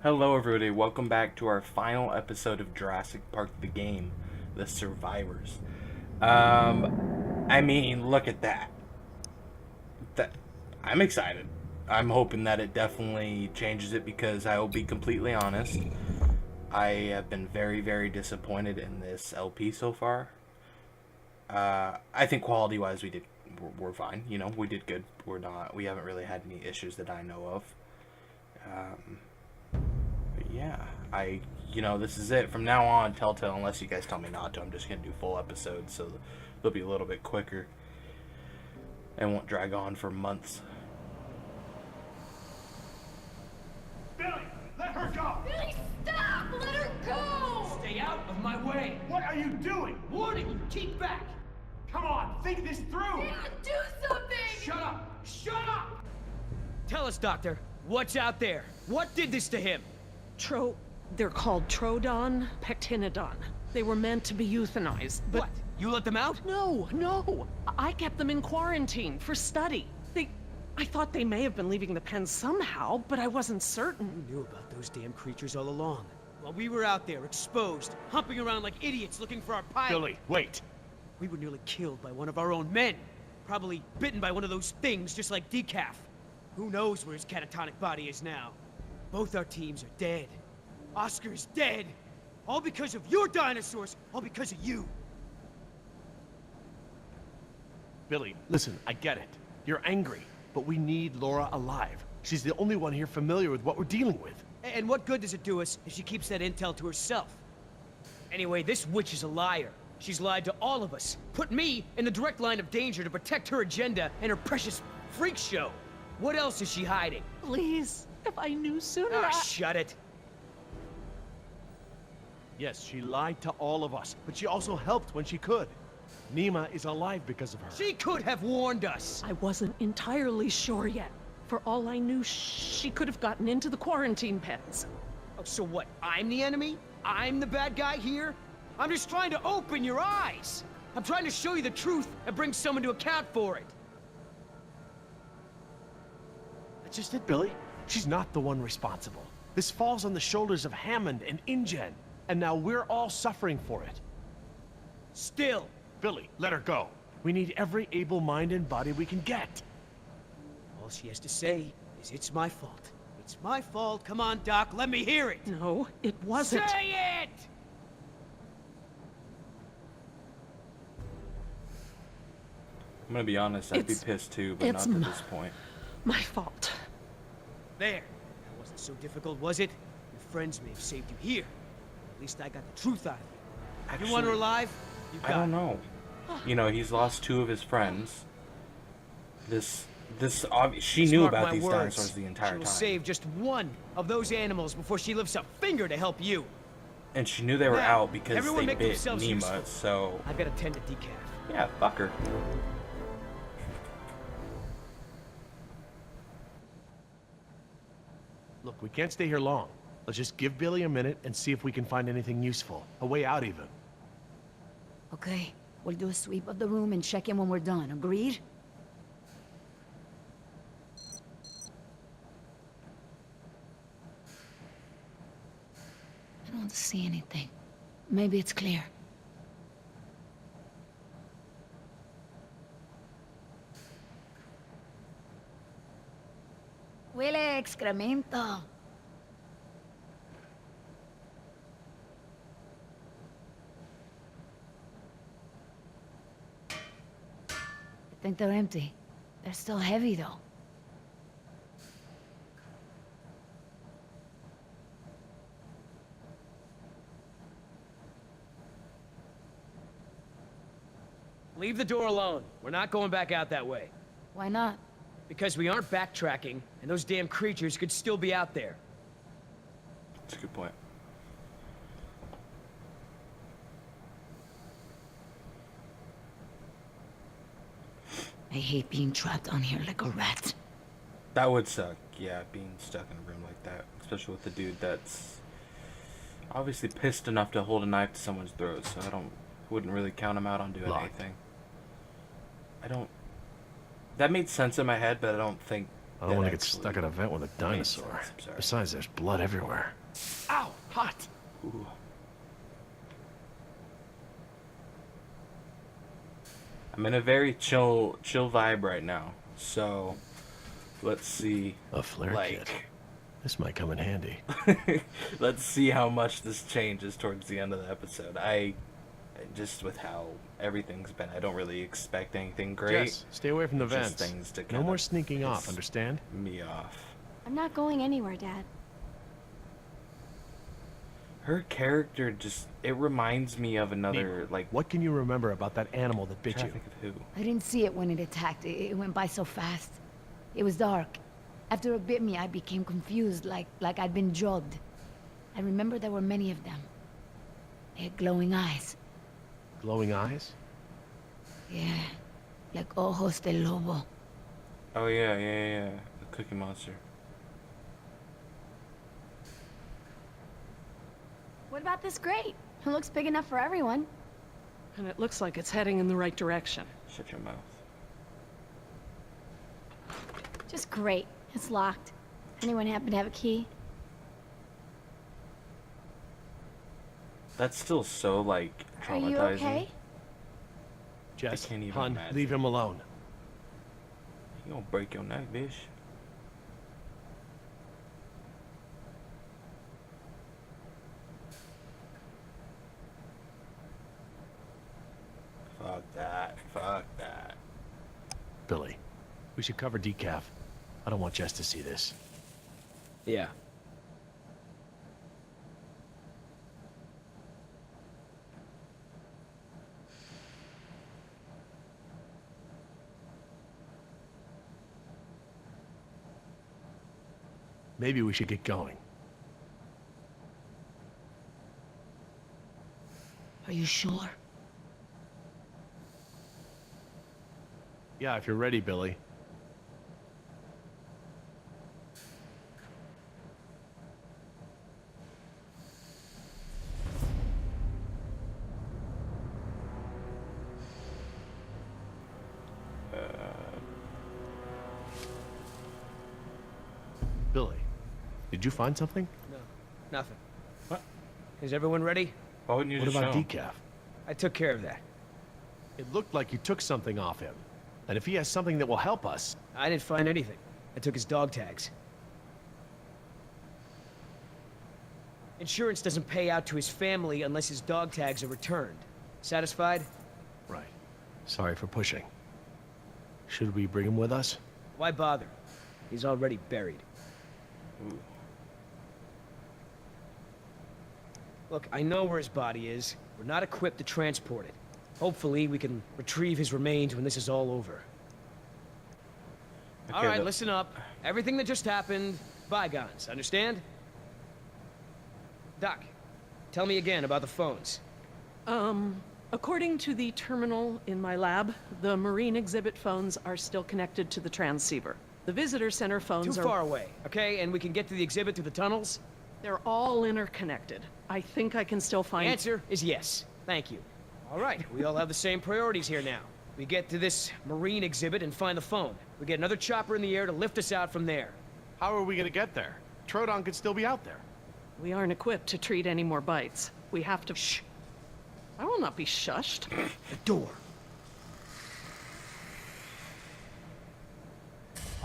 Hello, everybody. Welcome back to our final episode of Jurassic Park the game, The Survivors. Look at that. That I'm excited. I'm hoping that it definitely changes it because I will be completely honest. I have been very, very disappointed in this LP so far. I think quality-wise, we're fine. You know, we did good. We haven't really had any issues that I know of. Um, But yeah, this is it. From now on, Telltale, unless you guys tell me not to, I'm just going to do full episodes, so they'll be a little bit quicker and won't drag on for months. Billy, let her go! Billy, stop! Let her go! Stay out of my way! What are you doing? Warning you, keep back! Come on, think this through! Dan, do something! Shut up! Shut up! Tell us, Doctor, what's out there? What did this to him? They're called Trodon Pectinodon. They were meant to be euthanized, but... What? You let them out? No. I kept them in quarantine for study. I thought they may have been leaving the pen somehow, but I wasn't certain. You knew about those damn creatures all along. While we were out there, exposed, humping around like idiots looking for our pilot. Billy, wait! We were nearly killed by one of our own men. Probably bitten by one of those things just like Decaf. Who knows where his catatonic body is now? Both our teams are dead. Oscar's dead. All because of your dinosaurs. All because of you. Billy, listen, I get it. You're angry, but we need Laura alive. She's the only one here familiar with what we're dealing with. And what good does it do us if she keeps that intel to herself? Anyway, this witch is a liar. She's lied to all of us. Put me in the direct line of danger to protect her agenda and her precious freak show. What else is she hiding? Please, if I knew sooner, Ah, shut it. Yes, she lied to all of us, but she also helped when she could. Nima is alive because of her. She could have warned us. I wasn't entirely sure yet. For all I knew, she could have gotten into the quarantine pens. Oh, so what? I'm the enemy? I'm the bad guy here? I'm just trying to open your eyes. I'm trying to show you the truth and bring someone to account for it. That's just it, Billy. She's not the one responsible. This falls on the shoulders of Hammond and InGen, and now we're all suffering for it. Still. Billy, let her go. We need every able mind and body we can get. All she has to say is it's my fault. It's my fault. Come on, Doc, let me hear it. No, it wasn't. Say it! I'm going to be honest, I'd be It's- pissed too, but not it's to m- this point. My fault. There. That wasn't so difficult, was it? Your friends may have saved you here. At least I got the truth out of you. You want her Actually, alive? You got I don't it. know. You know, he's lost two of his friends. She knew Mark about my these words. dinosaurs the entire She will time. save just one of those animals before she lifts a finger to help you. And she knew they were Now, out because everyone they make bit themselves Nima, useful. so... I gotta tend to Decaf. Yeah, fuck her. Look, we can't stay here long. Let's just give Billy a minute and see if we can find anything useful. A way out, even. Okay, we'll do a sweep of the room and check in when we're done. Agreed? I don't see anything. Maybe it's clear. Huele a excremento. I think they're empty. They're still heavy, though. Leave the door alone. We're not going back out that way. Why not? Because we aren't backtracking, and those damn creatures could still be out there. That's a good point. I hate being trapped on here like a rat. That would suck, yeah, being stuck in a room like that. Especially with the dude that's obviously pissed enough to hold a knife to someone's throat, so wouldn't really count him out on doing Locked. anything. That made sense in my head, but I don't think I don't want to get stuck in a vent with a dinosaur. I'm sorry. Besides, there's blood everywhere. Ow! Hot! Ooh. I'm in a very chill vibe right now. So, let's see. A flare kit. This might come in handy. Let's see how much this changes towards the end of the episode. I just with how everything's been, I don't really expect anything great. Jess, stay away from the Just vents. things to No kinda more sneaking off, piss understand? me off. I'm not going anywhere, Dad. Her character it reminds me of another, Nemo, like, what can you remember about that animal that bit trying you? to think of who. I didn't see it when it attacked. It went by so fast. It was dark. After it bit me, I became confused, like I'd been drugged. I remember there were many of them. They had glowing eyes. Glowing eyes? Yeah, like ojos de lobo. Oh yeah. The Cookie Monster. What about this grate? It looks big enough for everyone. And it looks like it's heading in the right direction. Shut your mouth. Just great. It's locked. Anyone happen to have a key? That's still so, like, Are traumatizing. you okay? Jess, can't even hun, imagine. leave him alone. You gonna break your neck, bitch. Fuck that. Billy, we should cover decaf. I don't want Jess to see this. Yeah. Maybe we should get going. Are you sure? Yeah, if you're ready, Billy. Billy, did you find something? No, nothing. What? Is everyone ready? Why wouldn't you What just about show him? decaf? I took care of that. It looked like you took something off him. And if he has something that will help us... I didn't find anything. I took his dog tags. Insurance doesn't pay out to his family unless his dog tags are returned. Satisfied? Right. Sorry for pushing. Should we bring him with us? Why bother? He's already buried. Ooh. Look, I know where his body is. We're not equipped to transport it. Hopefully, we can retrieve his remains when this is all over. Okay, All right, listen up. Everything that just happened, bygones, understand? Doc, tell me again about the phones. According to the terminal in my lab, the marine exhibit phones are still connected to the transceiver. The visitor center phones Too far away, okay? And we can get to the exhibit through the tunnels? They're all interconnected. I think I can still The find... answer is yes. Thank you. All right, we all have the same priorities here now. We get to this marine exhibit and find the phone. We get another chopper in the air to lift us out from there. How are we gonna get there? Troodon could still be out there. We aren't equipped to treat any more bites. We have to... Shh. I will not be shushed. The door.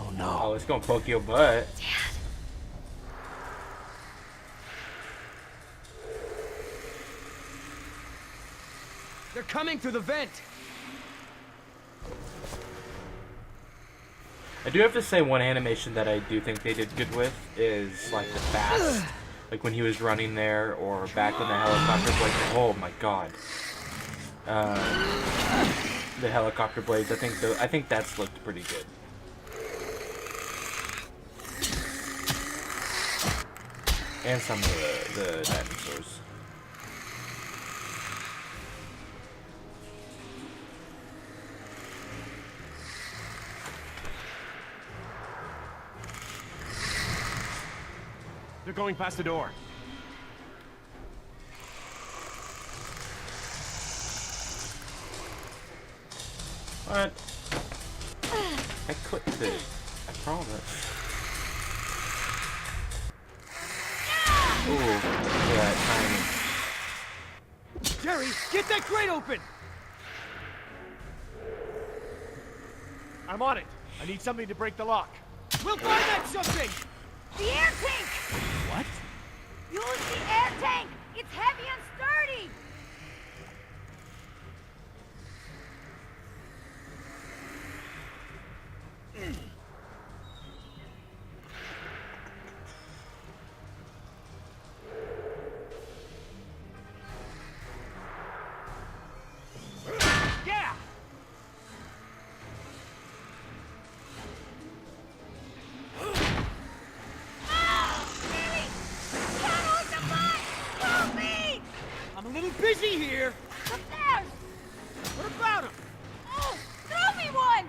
Oh no. Oh, it's gonna poke your butt. They're coming through the vent. I do have to say one animation that I do think they did good with is like the fast, like when he was running there, or back when the helicopter blades. Oh my god, the helicopter blades. I think that's looked pretty good. And some of the dinosaurs. They're going past the door. What? I clicked it. I promise. Ooh, look at that timing. Jerry, get that crate open! I'm on it. I need something to break the lock. We'll find that something! The air tank! What? Use the air tank! It's heavy and sturdy! Yeah! I'm a little busy here. Up there! What about him? Oh, throw me one!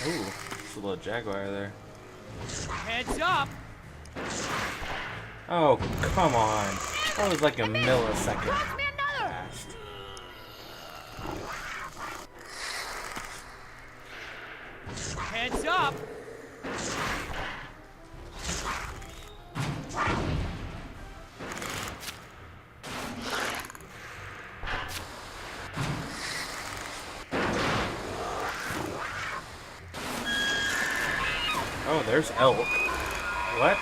Ooh, it's a little jaguar there. Heads up! Oh, come on. That was like a millisecond Toss me another! fast. Heads up! Oh, there's elk. What?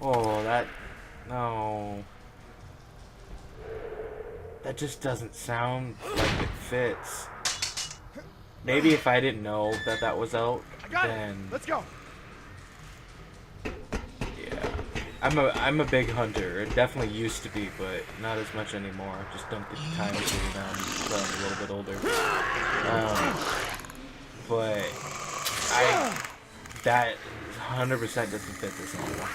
Oh, that... No. That just doesn't sound like it fits. Maybe if I didn't know that that was elk, I got then... it. Let's go. Yeah. I'm a big hunter. It definitely used to be, but not as much anymore. Just don't get the time to do it now. I'm a little bit older. But... That 100% doesn't fit this animal.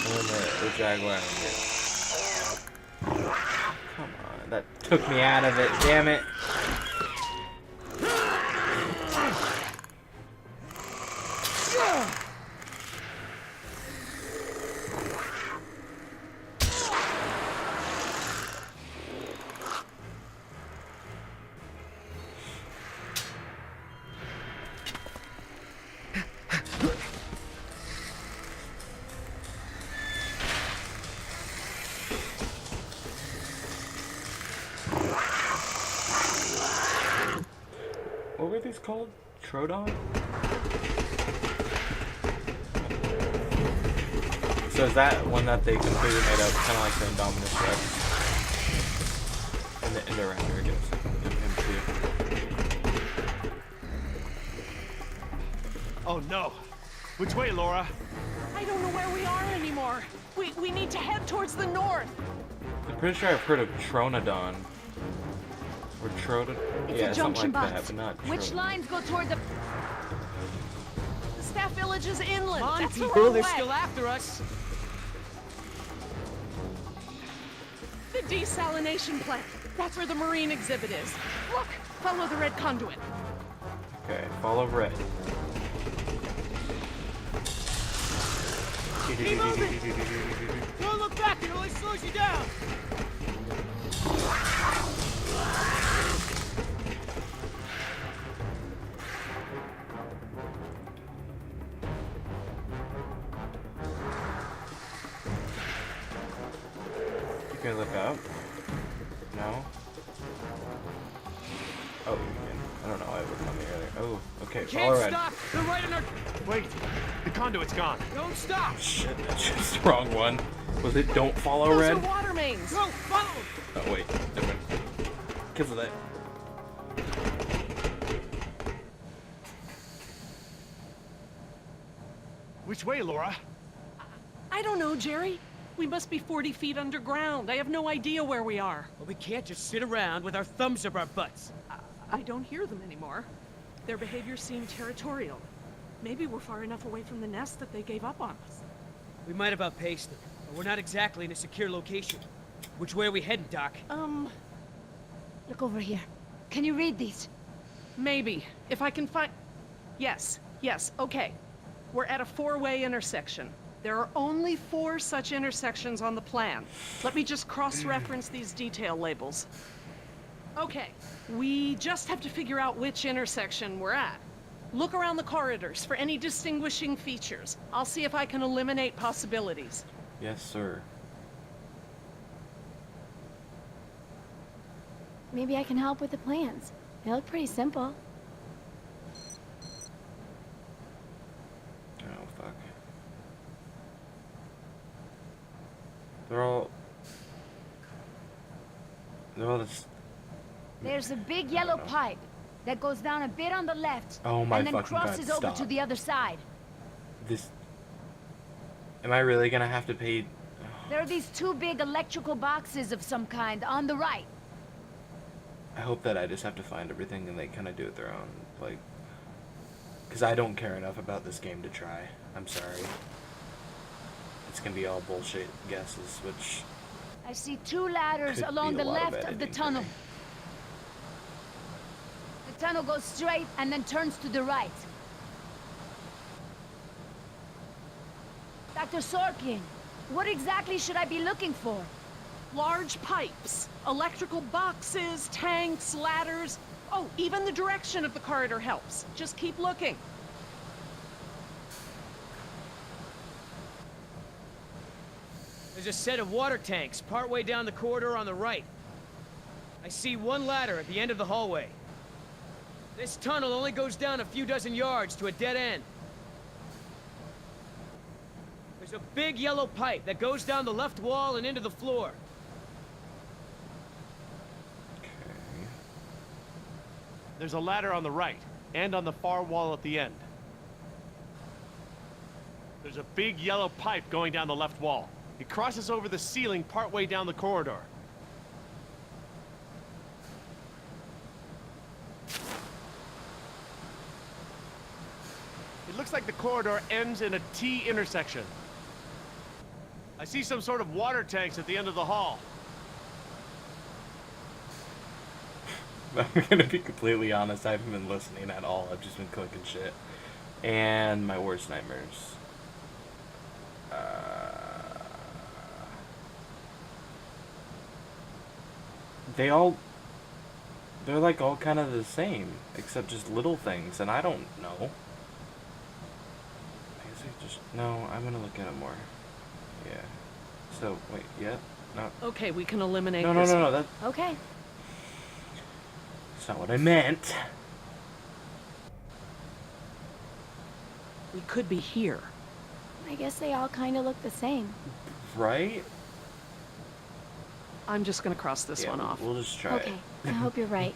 And the jaguar. Come on, that took me out of it. Damn it! What were these called? Troodon? So is that one that they completely made up, kind of like the Indominus Rex? And the Raptor, I guess. And him too. Oh no. Which way, Laura? I don't know where we are anymore. We need to head towards the north. I'm pretty sure I've heard of Tronodon. Or Troodon? It's Yeah, a something junction like box. that, but not Which Troodon. lines go toward the... The staff village is inland. Come on, That's the people, wrong they're way. still after us. The desalination plant. That's where the marine exhibit is. Look, follow the red conduit. Okay, follow red. Keep moving! Don't look back, it only slows you down! You can look up? No? Oh, you can. I don't know why it would come here earlier. Oh, okay, follow Can't red. stop! They're right in our... Wait. The conduit's gone. Don't stop! Shit, that's just the wrong one. Was it don't follow Those red? are water mains. Go, follow! Oh, wait, never mind. Because of that. Which way, Laura? I don't know, Jerry. We must be 40 feet underground. I have no idea where we are. Well, we can't just sit around with our thumbs up our butts. I don't hear them anymore. Their behavior seemed territorial. Maybe we're far enough away from the nest that they gave up on us. We might have outpaced them, but we're not exactly in a secure location. Which way are we heading, Doc? Look over here. Can you read these? Maybe. If I can find... Yes, okay. We're at a four-way intersection. There are only 4 such intersections on the plan. Let me just cross-reference these detail labels. Okay, we just have to figure out which intersection we're at. Look around the corridors for any distinguishing features. I'll see if I can eliminate possibilities. Yes, sir. Maybe I can help with the plans. They look pretty simple. Oh, fuck. They're all this. There's a big yellow pipe that goes down a bit on the left Oh my and then fucking God, crosses over stop. to the other side. This. Am I really gonna have to pay? There are these two big electrical boxes of some kind on the right. I hope that I just have to find everything and they kind of do it their own, like, because I don't care enough about this game to try. I'm sorry. It's gonna be all bullshit guesses, which I see two ladders could along be a the lot left of the editing for tunnel. me. The tunnel goes straight and then turns to the right. Dr. Sorkin, what exactly should I be looking for? Large pipes, electrical boxes, tanks, ladders. Oh, even the direction of the corridor helps. Just keep looking. There's a set of water tanks partway down the corridor on the right. I see one ladder at the end of the hallway. This tunnel only goes down a few dozen yards to a dead end. There's a big yellow pipe that goes down the left wall and into the floor. There's a ladder on the right, and on the far wall at the end. There's a big yellow pipe going down the left wall. It crosses over the ceiling partway down the corridor. It looks like the corridor ends in a T intersection. I see some sort of water tanks at the end of the hall. I'm gonna be completely honest, I haven't been listening at all. I've just been clicking shit. And my worst nightmares. They're like all kind of the same, except just little things, and I don't know. I guess I just, no, I'm gonna look at it more. Yeah. So, wait, yeah, no. Okay, we can eliminate No, this. no, that's Okay. not what I meant. We could be here. I guess they all kind of look the same. Right? I'm just gonna cross this one off. We'll just try Okay. I hope you're right.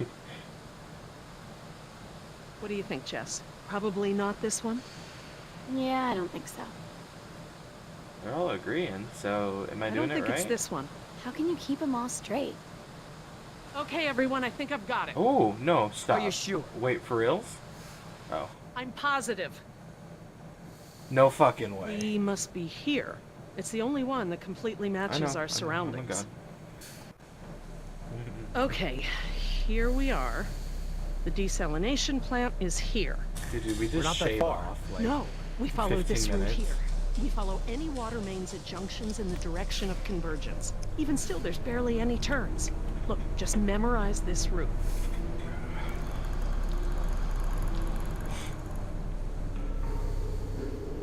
What do you think, Jess? Probably not this one? Yeah, I don't think so. They're all agreeing, so am I, I doing don't think it right? it's this one. How can you keep them all straight? Okay, everyone, I think I've got it. Oh, no, stop. Are you sure? Wait, for reals? Oh. I'm positive. No fucking way. We must be here. It's the only one that completely matches our surroundings. Oh my god. Okay, here we are. The desalination plant is here. Dude, we just not that shave far. off, like, No, we follow 15 this route minutes. here. We follow any water mains at junctions in the direction of convergence. Even still, there's barely any turns. Look, just memorize this route.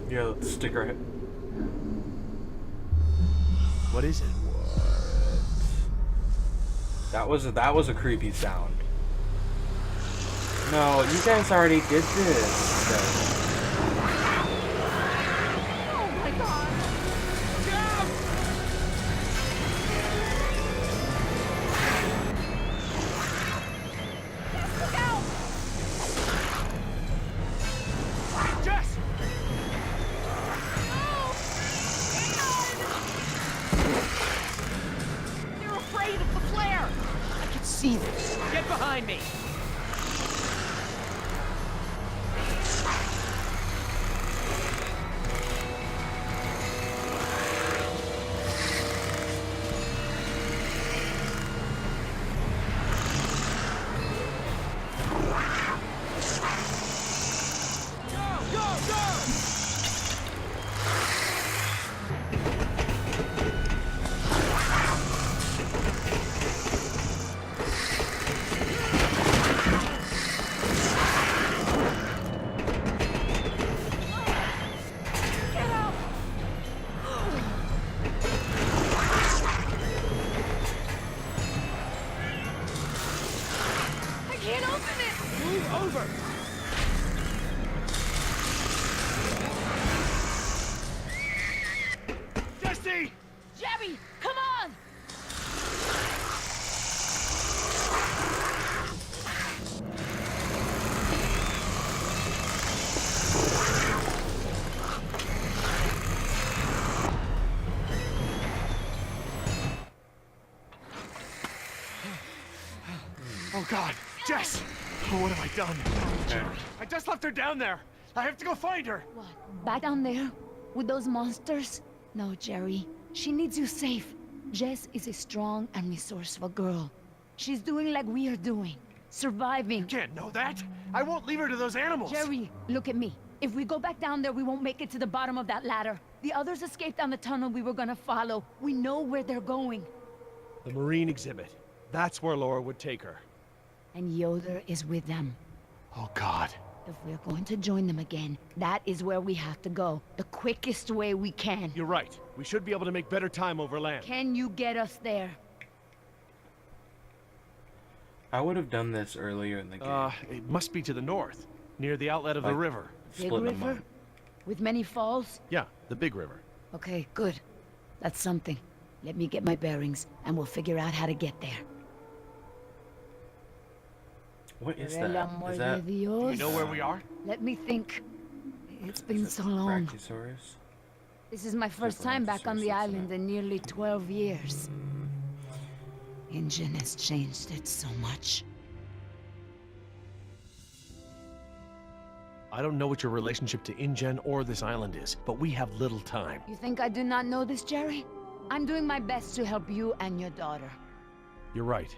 Yeah, let's stick our head. What is it? That was a creepy sound. No, you guys already did this. Oh my god! Look out! Jess! They're afraid of the flare! I can see this. Get behind me. God, Jess! Oh, what have I done? Okay. I just left her down there. I have to go find her. What? Back down there? With those monsters? No, Jerry. She needs you safe. Jess is a strong and resourceful girl. She's doing like we are doing. Surviving. You can't know that. I won't leave her to those animals. Jerry, look at me. If we go back down there, we won't make it to the bottom of that ladder. The others escaped down the tunnel we were gonna follow. We know where they're going. The marine exhibit. That's where Laura would take her. And Yoder is with them. Oh, God. If we're going to join them again, that is where we have to go. The quickest way we can. You're right. We should be able to make better time over land. Can you get us there? I would have done this earlier in the game. It must be to the north, near the outlet of the Like- river. Big Split them river? up. With many falls? Yeah, the big river. Okay, good. That's something. Let me get my bearings, and we'll figure out how to get there. What is Por el that? amor Is de that Dios. You know where we are? Let me think. It's been so long. Brachiosaurus? This is my first Super time back on the Brachiosaurus, island isn't it? in nearly 12 years. Ingen has changed it so much. I don't know what your relationship to InGen or this island is, but we have little time. You think I do not know this, Jerry? I'm doing my best to help you and your daughter. You're right.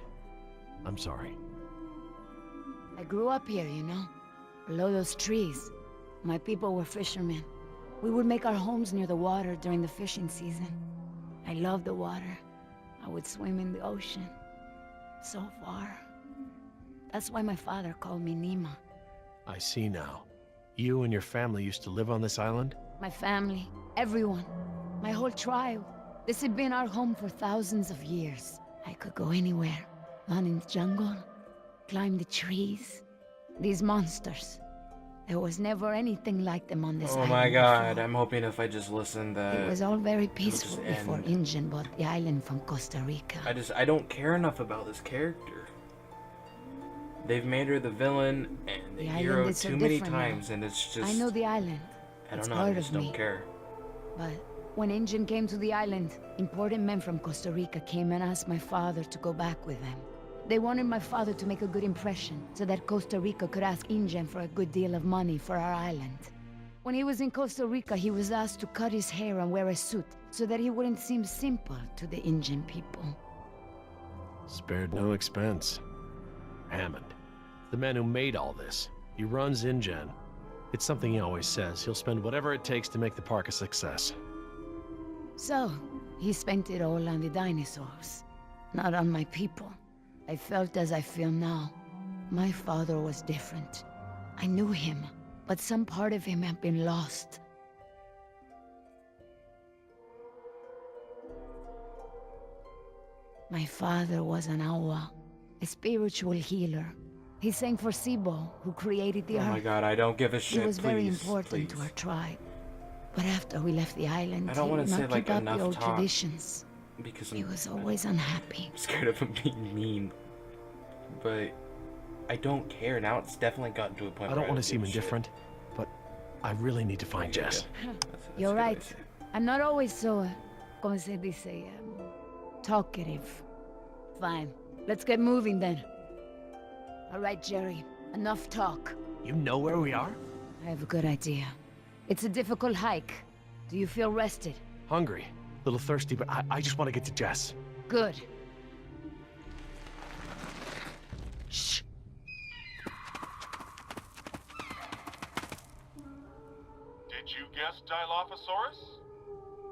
I'm sorry. I grew up here, you know, below those trees. My people were fishermen. We would make our homes near the water during the fishing season. I loved the water. I would swim in the ocean. So far. That's why my father called me Nima. I see now. You and your family used to live on this island? My family, everyone, my whole tribe. This had been our home for thousands of years. I could go anywhere, run in the jungle, climb the trees. These monsters. There was never anything like them on this Oh island my god, before. I'm hoping if I just listen that... It was all very just peaceful before end. Ingen bought the island from Costa Rica. I don't care enough about this character. They've made her the villain and the The hero island is so too many different now. times, and it's just... I know the island. I It's don't know, I part just of don't me. care. But when Ingen came to the island, important men from Costa Rica came and asked my father to go back with them. They wanted my father to make a good impression, so that Costa Rica could ask Ingen for a good deal of money for our island. When he was in Costa Rica, he was asked to cut his hair and wear a suit, so that he wouldn't seem simple to the Ingen people. Spared no expense. Hammond. The man who made all this. He runs InGen. It's something he always says. He'll spend whatever it takes to make the park a success. So, he spent it all on the dinosaurs, not on my people. I felt as I feel now. My father was different. I knew him, but some part of him had been lost. My father was an awa, a spiritual healer. He sang for Sibo, who created the Oh earth. my god, I don't give a He shit, was very please, important to please. our tribe. But after we left the island, I don't he wanna would say, not like, keep up enough the old talk. traditions. Because He I'm was always unhappy. scared of him being mean. But I don't care. Now it's definitely gotten to a point I where don't want to give seem a shit. indifferent, but I really need to find Yeah, Jess. yeah. That's You're good, I right. see. I'm not always so, como se dice, talkative. Fine. Let's get moving then. All right, Jerry. Enough talk. You know where we are? I have a good idea. It's a difficult hike. Do you feel rested? Hungry. A little thirsty, but I just want to get to Jess. Good. Shh. Did you guess Dilophosaurus?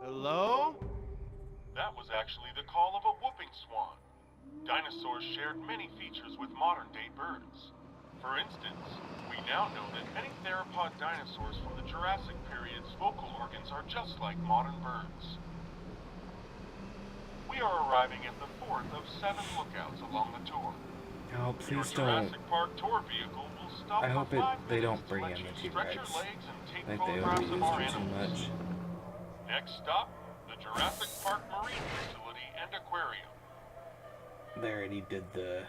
Hello? That was actually the call of a whooping swan. Dinosaurs shared many features with modern-day birds. For instance, we now know that many theropod dinosaurs from the Jurassic period's vocal organs are just like modern birds. We are arriving at the fourth of 7 lookouts along the tour. Oh, Your please don't. Jurassic Park tour vehicle will stop I for hope 5 they minutes don't to bring let in you the stretch your T-Rex. legs and take Like they photographs overuse of our it too animals. much. Next stop, the Jurassic Park Marine Facility and Aquarium. They already did the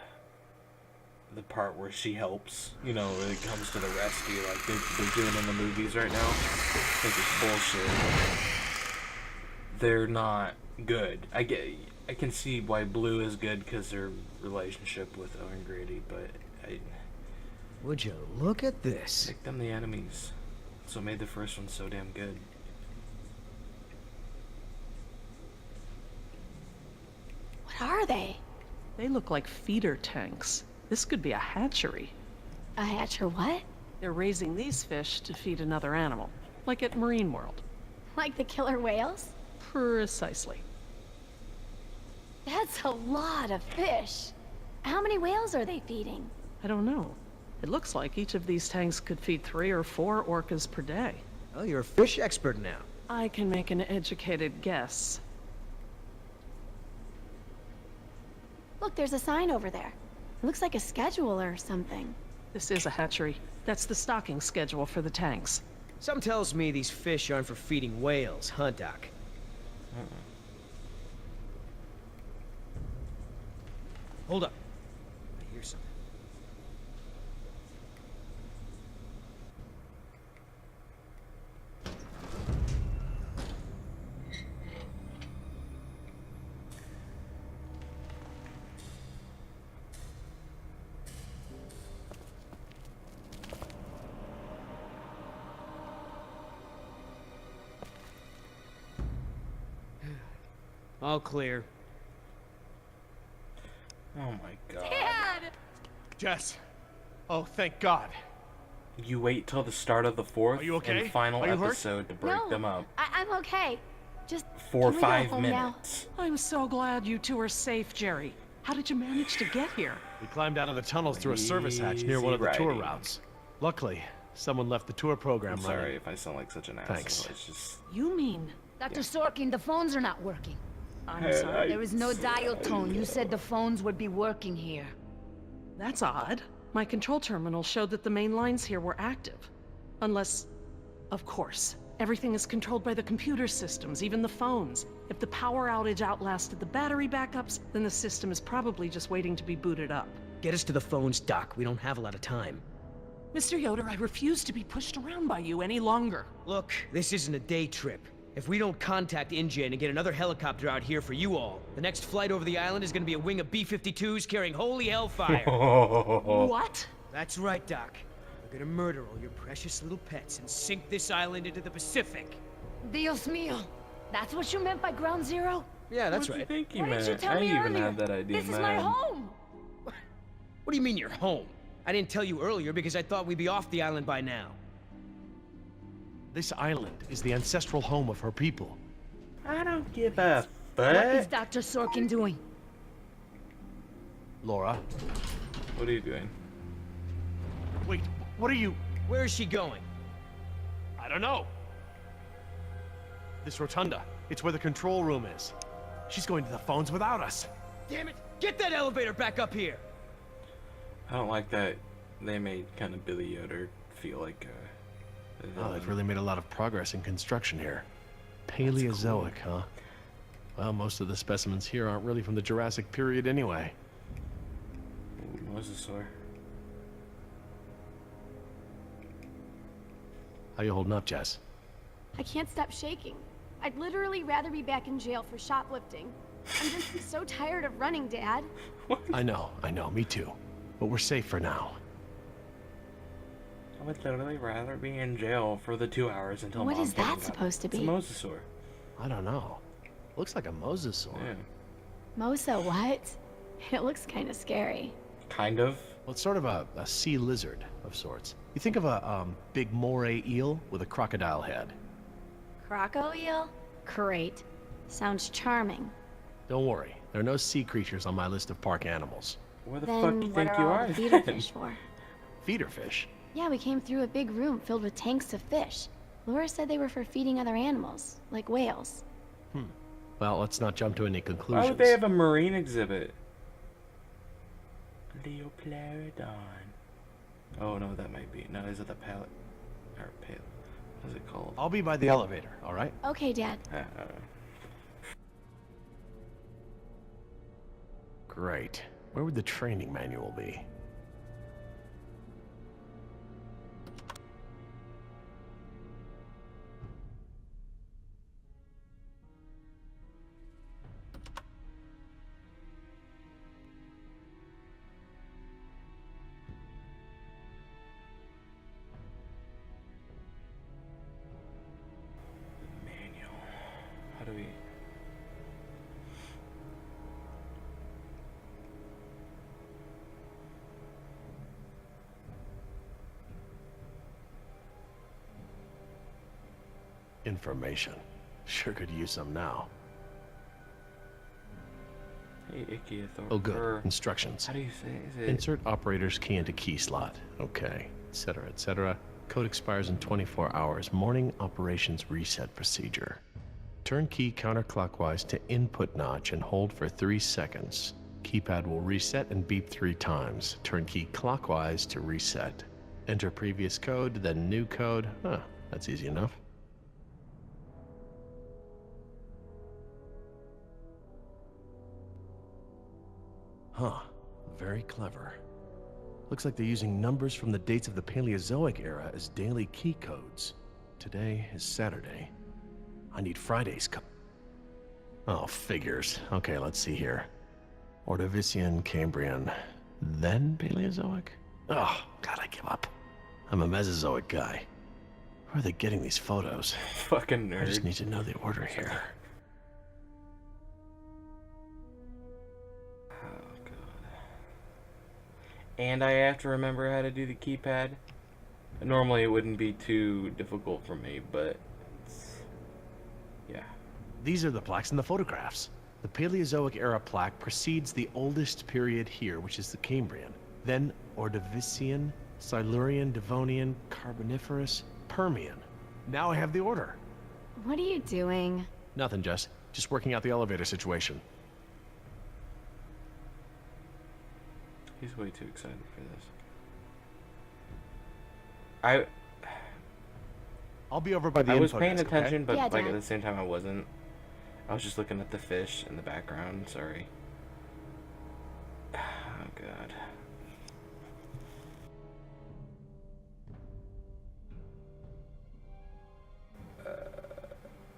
part where she helps, you know, when it comes to the rescue, like they're doing in the movies right now. I think it's bullshit. They're not good. I I can see why Blue is good because their relationship with Owen Grady, but I Would you look at this? make them the enemies. So it made the first one so damn good. What are they? They look like feeder tanks. This could be a hatchery. A hatcher what? They're raising these fish to feed another animal, like at Marine World. Like the killer whales? Precisely. That's a lot of fish. How many whales are they feeding? I don't know. It looks like each of these tanks could feed 3 or 4 orcas per day. Oh, you're a fish expert now. I can make an educated guess. Look, there's a sign over there. It looks like a schedule or something. This is a hatchery. That's the stocking schedule for the tanks. Some tells me these fish aren't for feeding whales, huh, Doc? Hold up. I hear something. All clear. Oh my god. Dad! Jess! Oh, thank God. You wait till the start of the fourth Are you okay? and final Are you hurt? episode to break No, them up. I'm okay. Just 4 or can we go 5 home now? minutes. I'm so glad you two are safe, Jerry. How did you manage to get here? We climbed out of the tunnels through a service hatch near one of the Easy tour riding. routes. Luckily, someone left the tour program I'm sorry running. if I sound like such an asshole. Thanks. It's just You mean... Dr. Sorkin, the phones are not working. I'm sorry. There is no dial tone. You said the phones would be working here. That's odd. My control terminal showed that the main lines here were active. Unless... Of course. Everything is controlled by the computer systems, even the phones. If the power outage outlasted the battery backups, then the system is probably just waiting to be booted up. Get us to the phones, Doc. We don't have a lot of time. Mr. Yoder, I refuse to be pushed around by you any longer. Look, this isn't a day trip. If we don't contact InGen and get another helicopter out here for you all, the next flight over the island is gonna be a wing of B-52s carrying holy hellfire. What? That's right, Doc. We're gonna murder all your precious little pets and sink this island into the Pacific. Dios mío. That's what you meant by ground zero? Yeah, that's what do you right. think you Why meant? didn't you tell I me even earlier? had that idea, This is my man. home. What do you mean you're home? I didn't tell you earlier because I thought we'd be off the island by now. This island is the ancestral home of her people. I don't give a What is fuck. Dr. Sorkin doing? Laura, What are you doing? wait, what are you... Where is she going? I don't know. This rotunda. It's where the control room is. She's going to the phones without us. Damn it! Get that elevator back up here! I don't like that they made kind of Billy Yoder feel like a Oh, villain. they've really made a lot of progress in construction here. Paleozoic, huh? Well, most of the specimens here aren't really from the Jurassic period anyway. Ooh, Mosasaur. How you holding up, Jess? I can't stop shaking. I'd literally rather be back in jail for shoplifting. I'm just so tired of running, Dad. I know, me too. But we're safe for now. I would literally rather be in jail for the 2 hours until What Mom is told me that about supposed to it. It's be? a mosasaur. I don't know. Looks like a mosasaur. Yeah. Mosa, what? It looks kind of scary. Kind of. Well, it's sort of a sea lizard of sorts. You think of a big moray eel with a crocodile head. Croco eel? Great. Sounds charming. Don't worry, there are no sea creatures on my list of park animals. Where the Then fuck do you what think are you all are? the feeder then? fish for? Feeder fish? Yeah, we came through a big room filled with tanks of fish. Laura said they were for feeding other animals, like whales. Well, let's not jump to any conclusions. Why would they have a marine exhibit? Leopleurodon. Oh no, that might be. No, is it the palate? Or pale? What is it called? I'll be by the elevator, all right? Okay, Dad. Great. Where would the training manual be? do we... Information. Sure could use some now. Hey, Icky Authority. Oh, good. Instructions. How do you say? Is it... Insert operator's key into key slot. Okay. Etc. Etc. Code expires in 24 hours. Morning operations reset procedure. Turn key counterclockwise to input notch and hold for 3 seconds. Keypad will reset and beep 3 times. Turn key clockwise to reset. Enter previous code, then new code. Huh, that's easy enough. Huh, very clever. Looks like they're using numbers from the dates of the Paleozoic era as daily key codes. Today is Saturday. I need Friday's code. Oh, figures. Okay, let's see here. Ordovician, Cambrian, then Paleozoic? Oh, God, I give up. I'm a Mesozoic guy. Where are they getting these photos? Fucking nerd. I just need to know the order here. And I have to remember how to do the keypad. Normally it wouldn't be too difficult for me, but it's... yeah. These are the plaques in the photographs. The Paleozoic era plaque precedes the oldest period here, which is the Cambrian. Then Ordovician, Silurian, Devonian, Carboniferous, Permian. Now I have the order. What are you doing? Nothing, Jess. Just working out the elevator situation. He's way too excited for this. I'll be over by the I was info paying desk, attention, okay? but Yeah, like Dad. at the same time I wasn't. I was just looking at the fish in the background. Sorry. Oh God.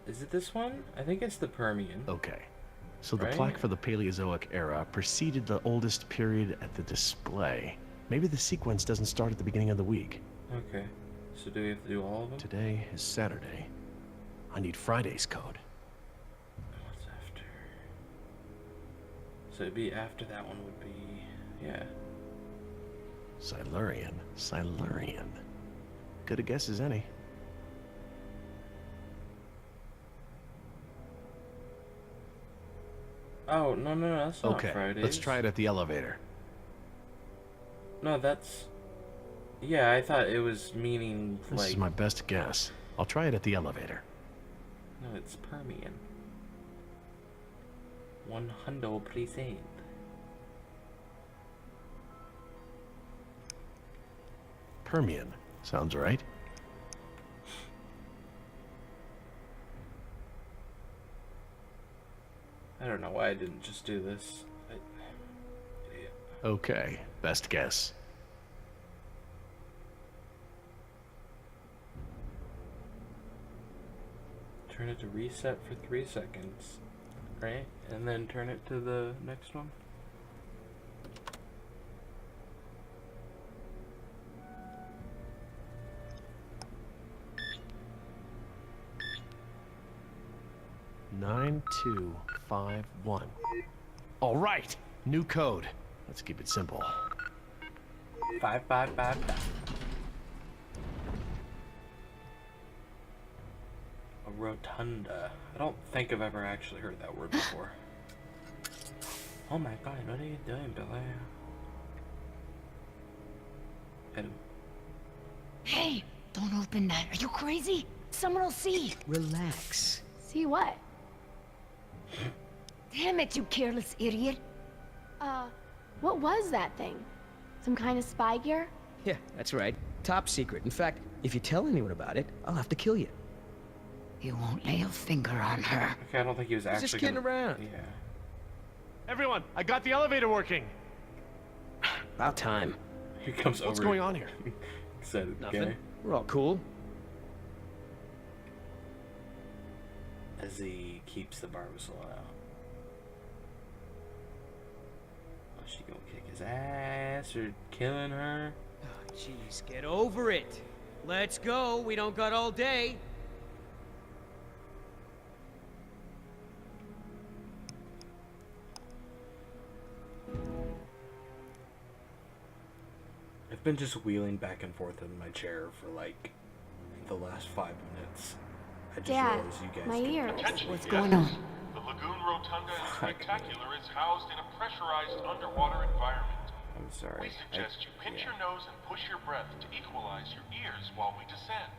Is it this one? I think it's the Permian. Okay. So the Right? plaque for the Paleozoic era preceded the oldest period at the display. Maybe the sequence doesn't start at the beginning of the week. Okay. So do we have to do all of them? Today is Saturday. I need Friday's code. What's after? So it'd be after that one would be... yeah. Silurian. Silurian. Good a guess as any. Oh, no, that's not Okay, Fridays. let's try it at the elevator. No, that's... yeah, I thought it was meaning, This like... is my best guess. I'll try it at the elevator. No, it's Permian. 100%. Permian. Sounds right. I don't know why I didn't just do this. Idiot. Okay, best guess. Turn it to reset for 3 seconds. Right? And then turn it to the next one. Nine, 2, 5, 1. All right, new code. Let's keep it simple. 5555. A rotunda. I don't think I've ever actually heard that word before. Oh my God, what are you doing, Billy? Hit him. Hey, don't open that. Are you crazy? Someone will see. Relax. See what? Damn it, you careless idiot. What was that thing? Some kind of spy gear? Yeah, that's right. Top secret. In fact, if you tell anyone about it, I'll have to kill you. You won't lay a finger on her. Okay, I don't think he was actually just kidding gonna... around. Yeah. Everyone, I got the elevator working. About time. He comes over. What's going on here? Excited Nothing. guy. We're all cool. As he keeps the barbasol out. Oh, she gonna kick his ass or killing her? Oh, jeez, get over it. Let's go. We don't got all day. I've been just wheeling back and forth in my chair for like the last 5 minutes. I just Dad, realized you guys my can- ears. Attention What's guests. going on? The Lagoon Rotunda and Spectacular is housed in a pressurized underwater environment. I'm sorry. We suggest you pinch your nose and push your breath to equalize your ears while we descend.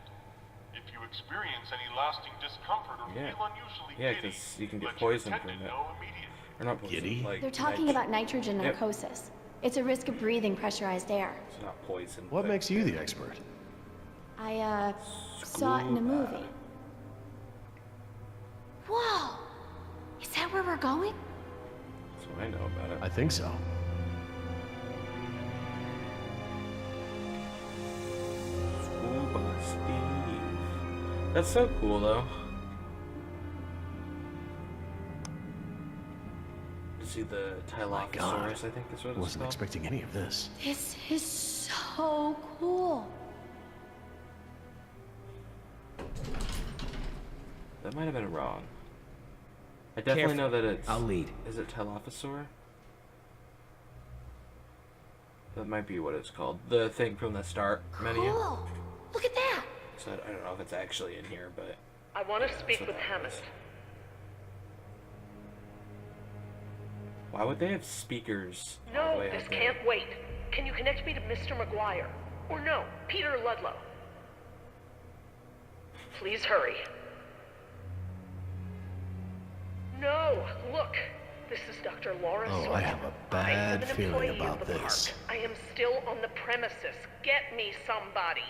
If you experience any lasting discomfort or Yeah. feel unusually Yeah, giddy, 'cause you can get let your poisoned from attendant it. know immediately. Or not poison, Giddy? like They're talking about nitrogen Yep. narcosis. It's a risk of breathing pressurized air. It's not poison. What but makes you the expert? I, saw it in a movie. Whoa! Is that where we're going? That's what I know about it. I think so. Scuba Steve. That's so cool, though. To see the God. Tylosaurus, I think is what it's Wasn't called. expecting any of this. This is so cool. That might have been wrong. I definitely know that it's... I'll lead. Is it Tylosaur? That might be what it's called. The thing from the start menu. Cool. Look at that. So I don't know if it's actually in here, but... I want to Yeah, speak that's with what that Hammond. was. Why would they have speakers all the No, way this out there? can't wait. Can you connect me to Mr. McGuire? Or no, Peter Ludlow? Please hurry. No, look. This is Dr. Laura Oh, I Sorkin. have a I am bad an feeling employee about of the this. park. I am still on the premises. Get me somebody.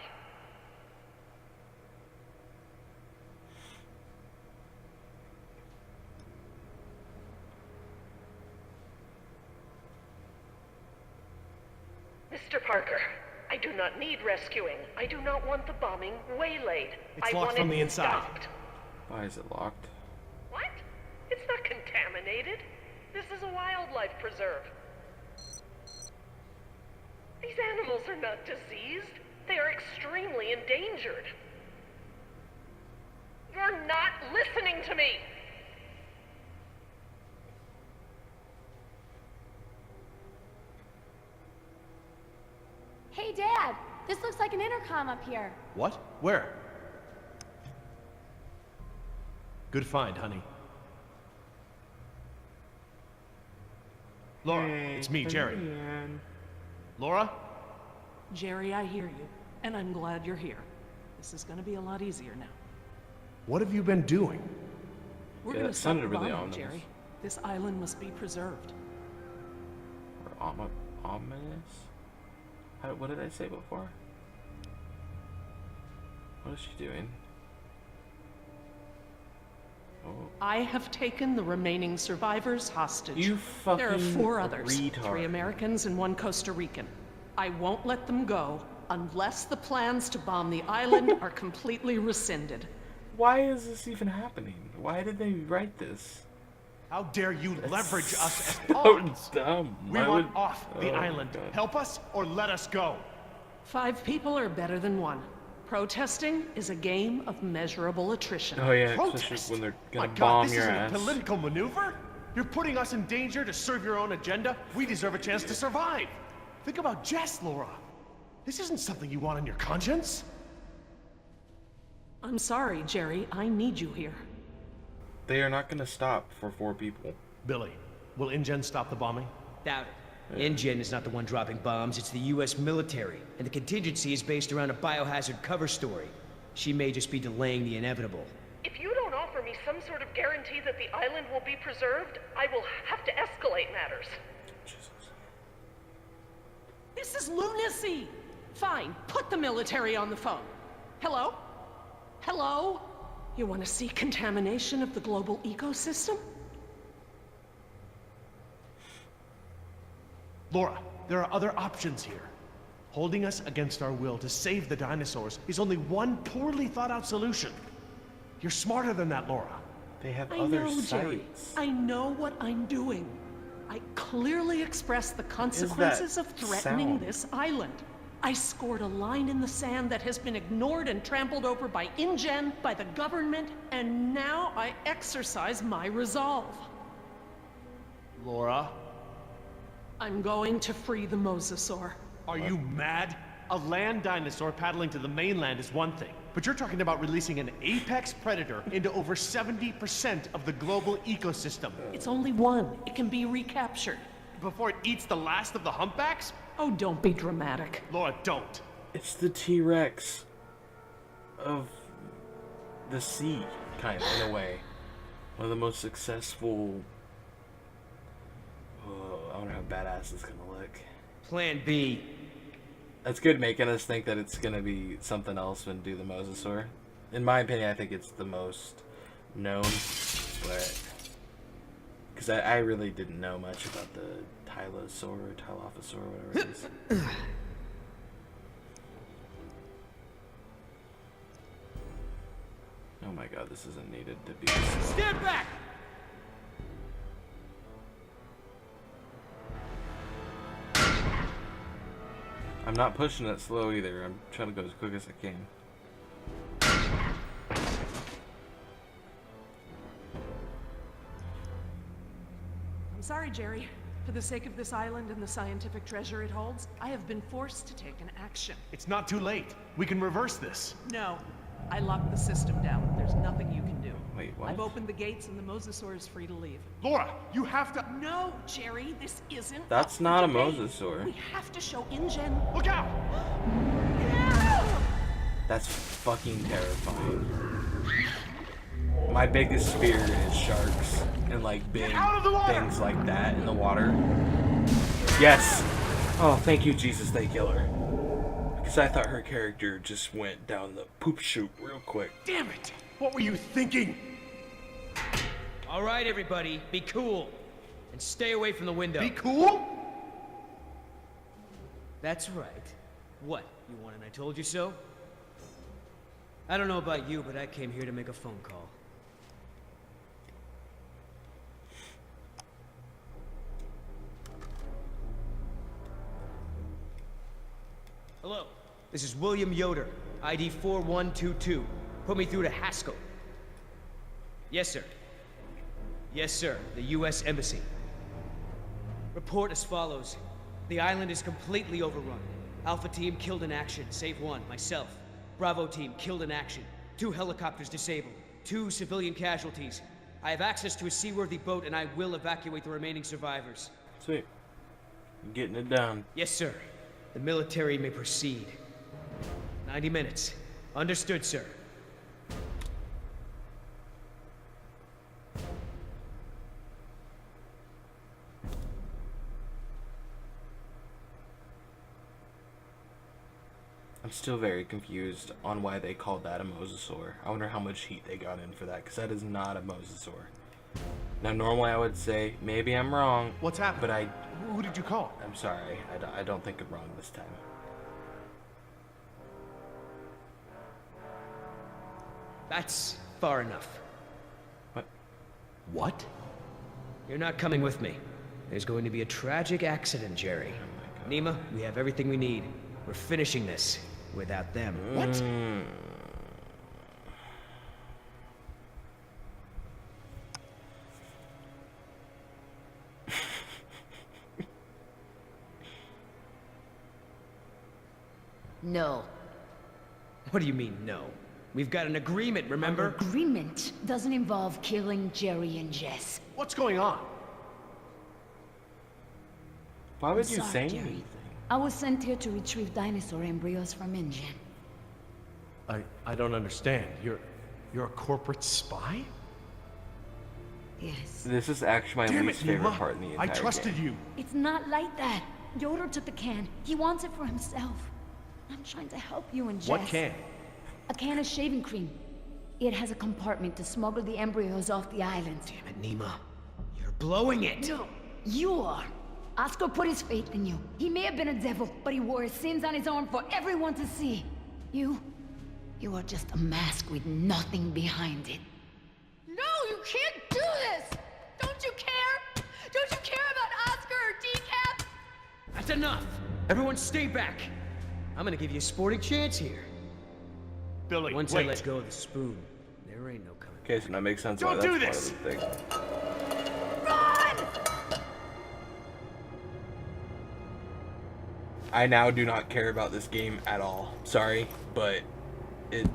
Mr. Parker, I do not need rescuing. I do not want the bombing waylaid. It's I locked want from it the inside. stopped. Why is it locked? What? It's not contaminated. This is a wildlife preserve. These animals are not diseased. They are extremely endangered. You're not listening to me! Hey, Dad. This looks like an intercom up here. What? Where? Good find, honey. Laura, it's me, Jerry. Laura? Jerry, I hear you, and I'm glad you're here. This is gonna be a lot easier now. What have you been doing? We're Yeah, gonna that stop the sounded really bombing, ominous. Jerry. This island must be preserved. Or ominous? What did I say before? What is she doing? Oh, I have taken the remaining survivors hostage. you fucking There are 4 others, retard. 3 Americans and 1 Costa Rican. I won't let them go unless the plans to bomb the island are completely rescinded. Why is this even happening? Why did they write this? How dare you leverage us as So pawns? dumb. We Why want would- off the Oh, island. God. Help us or let us go. 5 people are better than 1. Protesting is a game of measurable attrition. Oh yeah, Protest. especially when they're My gonna God, bomb this your isn't ass. a political maneuver. You're putting us in danger to serve your own agenda. We deserve a chance to survive. Think about Jess, Laura. This isn't something you want on your conscience. I'm sorry, Jerry. I need you here. They are not gonna stop for 4 people. Billy, will InGen stop the bombing? Doubt it. InGen is not the one dropping bombs, it's the US military. And the contingency is based around a biohazard cover story. She may just be delaying the inevitable. If you don't offer me some sort of guarantee that the island will be preserved, I will have to escalate matters. Jesus. This is lunacy! Fine, put the military on the phone. Hello? Hello? You want to see contamination of the global ecosystem? Laura, there are other options here. Holding us against our will to save the dinosaurs is only one poorly thought out solution. You're smarter than that, Laura. They have I other know, Jerry. sites. I know what I'm doing. I clearly expressed the consequences of threatening sound? this island. I scored a line in the sand that has been ignored and trampled over by InGen, by the government, and now I exercise my resolve. Laura? I'm going to free the Mosasaur. Are you mad? A land dinosaur paddling to the mainland is one thing, but you're talking about releasing an apex predator into over 70% of the global ecosystem It's only one. It can be recaptured. before it eats the last of the humpbacks? Oh, don't be dramatic. Laura, don't. It's the T-Rex of the sea, kind of, in a way. One of the most successful... Oh, I wonder how badass it's gonna look. Plan B. That's good making us think that it's gonna be something else when do the Mosasaur. In my opinion, I think it's the most known, but... Because I really didn't know much about the Tylosaur or Dilophosaur, whatever it is. Oh my god, this isn't needed to be slow. Stand back! I'm not pushing it slow either. I'm trying to go as quick as I can. I'm sorry, Jerry. For the sake of this island and the scientific treasure it holds, I have been forced to take an action. It's not too late. We can reverse this. No. I locked the system down. There's nothing you can do. Wait, what? I've opened the gates and the Mosasaur is free to leave. Laura, you have to... No, Jerry, this isn't. That's up for not a debate. Mosasaur. We have to show InGen. Look out! That's fucking terrifying. My biggest fear is sharks and like big out of the water! things like that in the water. Yes! Oh, thank you, Jesus, they kill her. Because I thought her character just went down the poop chute real quick. Damn it! What were you thinking? All right, everybody, be cool. And stay away from the window. Be cool? That's right. What, you want an I told you so? I don't know about you, but I came here to make a phone call. Hello, this is William Yoder, ID 4122. Put me through to Haskell. Yes, sir. Yes, sir, the U.S. Embassy. Report as follows. The island is completely overrun. Alpha team killed in action, save one, myself. Bravo team killed in action. 2 helicopters disabled. 2 civilian casualties. I have access to a seaworthy boat and I will evacuate the remaining survivors. Sweet. Getting it done. Yes, sir. The military may proceed. 90 minutes. Understood, sir. I'm still very confused on why they called that a Mosasaur. I wonder how much heat they got in for that, because that is not a Mosasaur. Now, normally I would say, maybe I'm wrong. What's happened? But Who did you call? I'm sorry. I don't think I'm wrong this time. That's far enough. What? What? You're not coming with me. There's going to be a tragic accident, Jerry. Nima, we have everything we need. We're finishing this without them. What? No. What do you mean, no? We've got an agreement, remember? Our agreement doesn't involve killing Jerry and Jess. What's going on? Why would I'm you sorry, say Jerry. anything? I was sent here to retrieve dinosaur embryos from InGen. I don't understand. You're a corporate spy? Yes. This is actually my Damn least it, favorite Nima. part in the entire I trusted game. you. It's not like that. Yoder took the can. He wants it for himself. I'm trying to help you and Jess. What can? A can of shaving cream. It has a compartment to smuggle the embryos off the island. Damn it, Nima. You're blowing it. No, you are. Oscar put his faith in you. He may have been a devil, but he wore his sins on his arm for everyone to see. You are just a mask with nothing behind it. No, you can't do this! Don't you care? Don't you care about Oscar or Decaf? That's enough. Everyone stay back. I'm gonna give you a sporting chance here. Billy, Once wait. I let go of the spoon, there ain't no coming. Okay, so that makes sense Don't why do that's this! part of the thing. Run! I now do not care about this game at all. Sorry, but it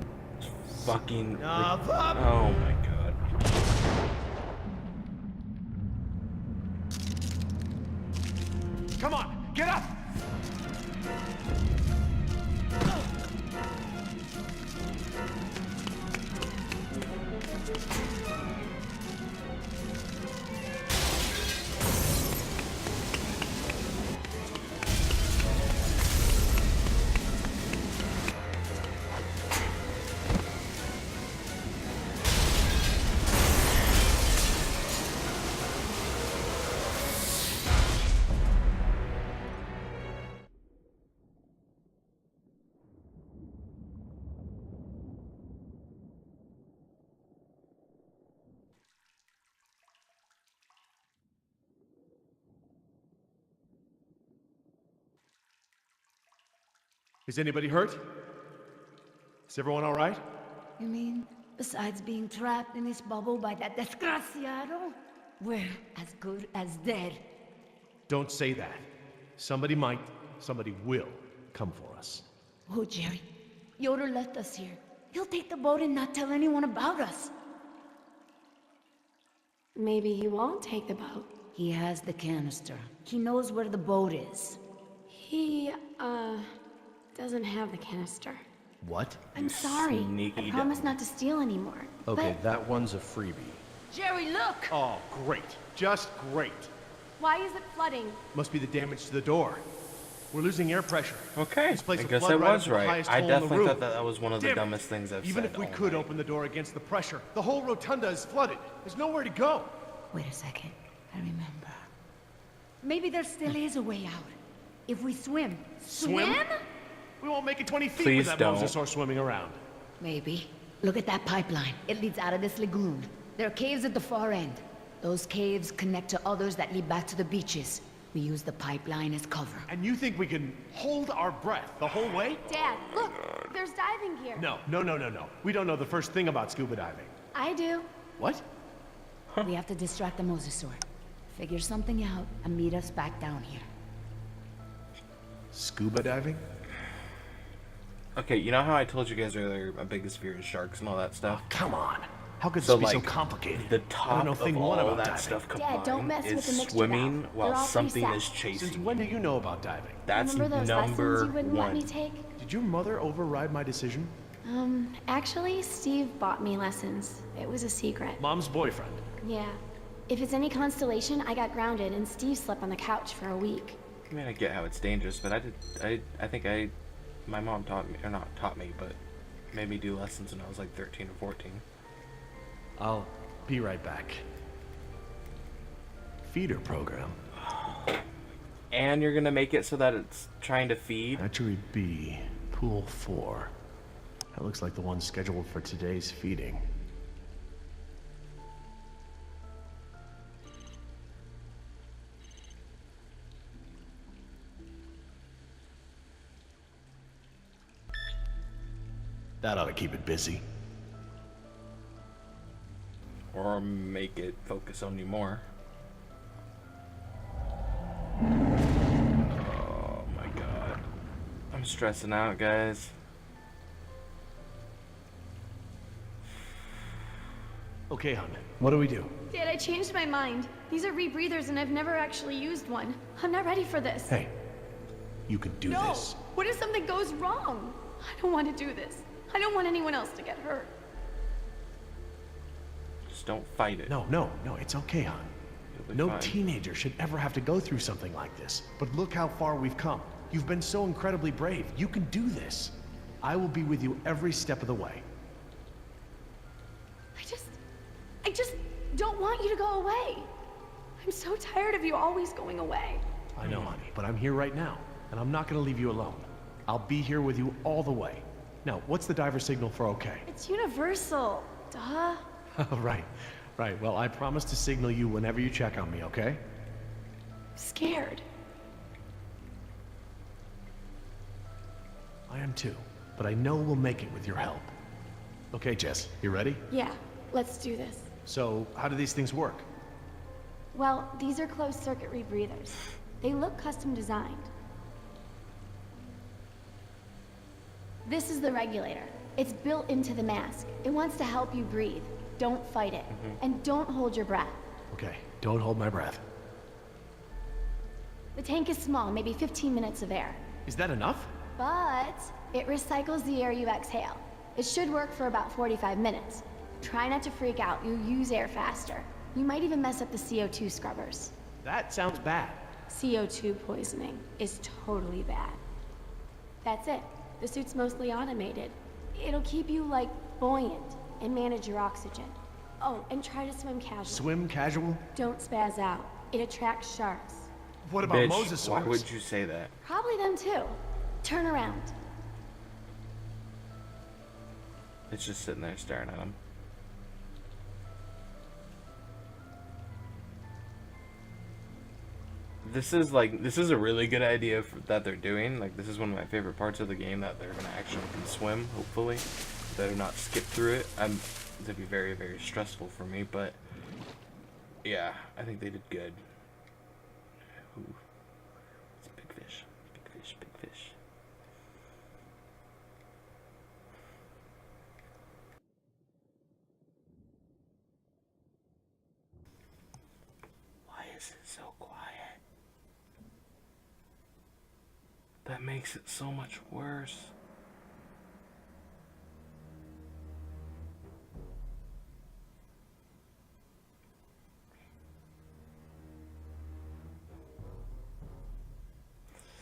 fucking... Oh my god. Come on, get up! Is anybody hurt? Is everyone all right? You mean, besides being trapped in this bubble by that desgraciado, we're as good as dead? Don't say that. Somebody might, somebody will come for us. Oh, Jerry. Yoder left us here. He'll take the boat and not tell anyone about us. Maybe he won't take the boat. He has the canister. He knows where the boat is. He, doesn't have the canister. What? I'm sorry. Sneaky I promise devil. not to steal anymore. Okay, But that one's a freebie. Jerry, look! Oh, great. Just great. why is it flooding? Must be the damage to the door. We're losing air pressure. Okay, This place I will guess flood I right up was to the right. highest I hole in the definitely roof. thought that was one of the Damn it. dumbest things I've Even said if we all could night. open the door against the pressure, the whole rotunda is flooded. There's nowhere to go. Wait a second. I remember. Maybe there still is a way out. If we swim. Swim? We won't make it 20 feet Please with that don't. mosasaur swimming around. Maybe. Look at that pipeline. It leads out of this lagoon. There are caves at the far end. Those caves connect to others that lead back to the beaches. We use the pipeline as cover. And you think we can hold our breath the whole way? Dad, look! There's diving gear. No. We don't know the first thing about scuba diving. I do. What? We have to distract the mosasaur. Figure something out and meet us back down here. Scuba diving? Okay, you know how I told you guys earlier my biggest fear is sharks and all that stuff? Come on. How could So, this be so like, complicated? The I top don't know of thing all one about that diving. stuff Dad, don't combined mess with the is mixture swimming valve. while They're all something preset. is Since chasing when you. do you know about diving? That's Remember those number lessons you wouldn't let one. me take? Did your mother override my decision? Actually, Steve bought me lessons. It was a secret. Mom's boyfriend. Yeah. If it's any constellation, I got grounded and Steve slept on the couch for a week. I mean, I get how it's dangerous, but I think my mom taught me, or not taught me, but made me do lessons when I was like 13 or 14. I'll be right back. Feeder program. And you're gonna make it so that it's trying to feed? Hatchery B, Pool 4. That looks like the one scheduled for today's feeding. That ought to keep it busy. Or make it focus on you more. Oh my god. I'm stressing out, guys. Okay, hon. What do we do? Dad, I changed my mind. These are rebreathers and I've never actually used one. I'm not ready for this. Hey, you can do No! this. What if something goes wrong? I don't want to do this. I don't want anyone else to get hurt. Just don't fight it. No, it's okay, hon. It'll be No fine. teenager should ever have to go through something like this. But look how far we've come. You've been so incredibly brave. You can do this. I will be with you every step of the way. I just don't want you to go away. I'm so tired of you always going away. I know, honey, but I'm here right now, and I'm not gonna leave you alone. I'll be here with you all the way. Now, what's the diver signal for okay? It's universal. Duh. Right. Well, I promise to signal you whenever you check on me, okay? Scared. I am too, but I know we'll make it with your help. Okay, Jess, you ready? Yeah, let's do this. So, how do these things work? Well, these are closed-circuit rebreathers. They look custom designed. This is the regulator. It's built into the mask. It wants to help you breathe. Don't fight it. And don't hold your breath. Okay, don't hold my breath. The tank is small, maybe 15 minutes of air. Is that enough? But it recycles the air you exhale. It should work for about 45 minutes. Try not to freak out. You'll use air faster. You might even mess up the CO2 scrubbers. That sounds bad. CO2 poisoning is totally bad. That's it. The suit's mostly automated. It'll keep you, like, buoyant and manage your oxygen. Oh, and try to swim casual. Swim casual? Don't spaz out. It attracts sharks. What about Bitch, mosasaurs? why would you say that? Probably them too. Turn around. It's just sitting there staring at him. This is a really good idea that they're doing. Like, this is one of my favorite parts of the game, that they're gonna actually can swim, hopefully. They're not skip through it. It'd be very, very stressful for me, but yeah, I think they did good. Ooh. It's a big fish. Big fish, big fish. Why is it so quiet? That makes it so much worse.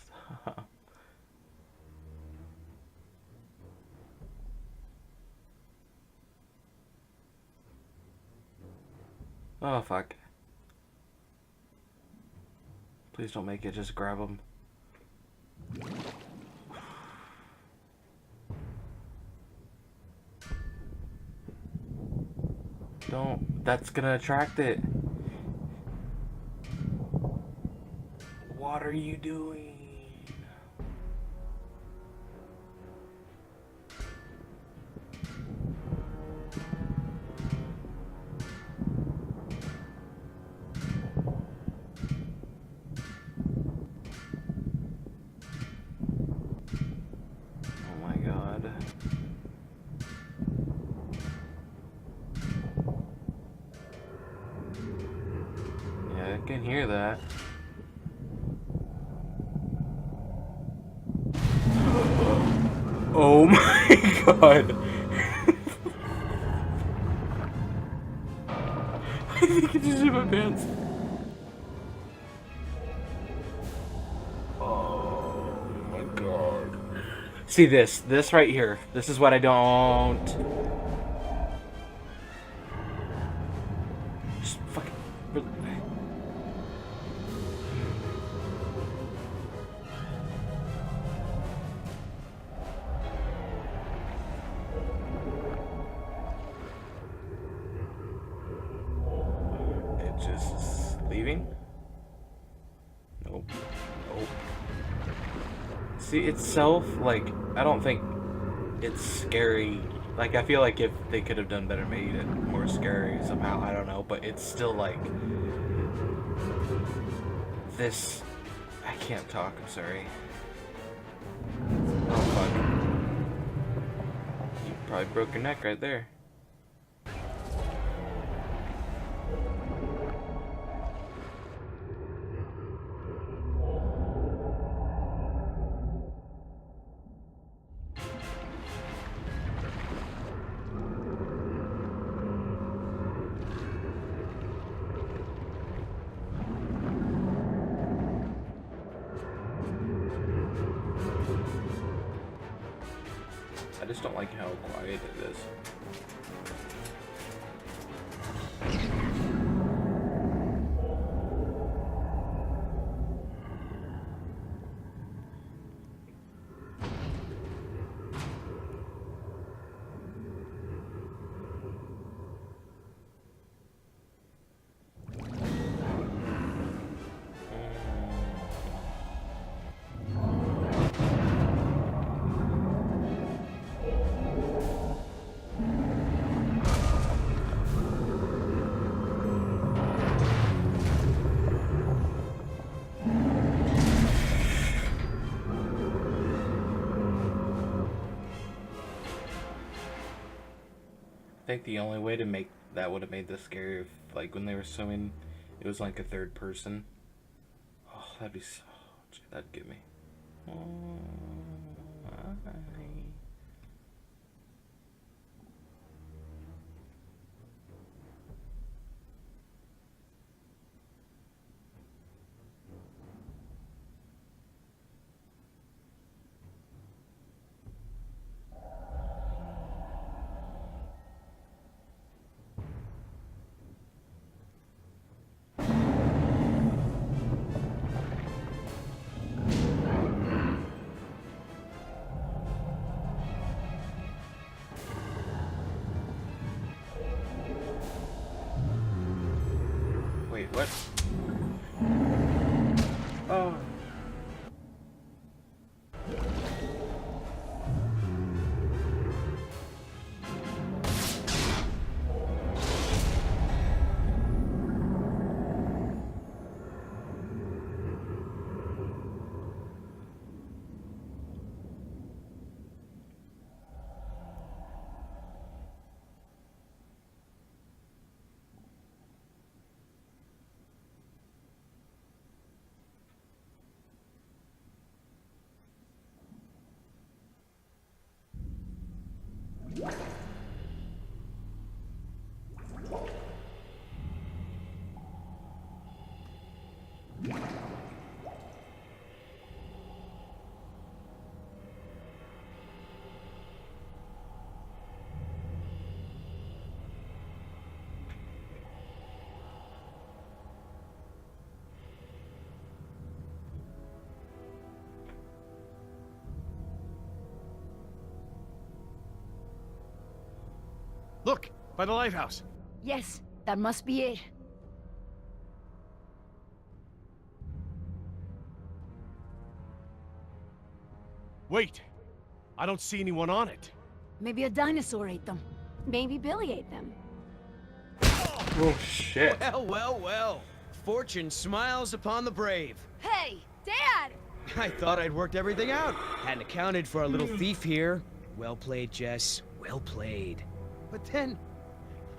Stop. Oh, fuck. Please don't make it just grab him. Don't. That's gonna attract it. What are you doing? Oh my god. Yeah, I can hear that. Oh my god. I think I just hit my pants. Oh my god. See this right here. This is what I don't. Just fucking. It just leaving? Nope. Nope. See, itself, like, I don't think it's scary. Like, I feel like if they could have done better, made it more scary somehow. I don't know, but it's still like this. I can't talk. I'm sorry. Oh fuck! You probably broke your neck right there. I just don't like how quiet it is. think the only way to make that would have made this scary if, like, when they were swimming, it was like a third person. Oh, that'd be so... That'd get me. Oh, my. Wait, what? Oh. Look, by the lighthouse. Yes, that must be it. Wait, I don't see anyone on it. Maybe a dinosaur ate them. Maybe Billy ate them. Oh, shit. Well, well, well. Fortune smiles upon the brave. Hey, Dad! I thought I'd worked everything out. Hadn't accounted for our little thief here. Well played, Jess. Well played. But then,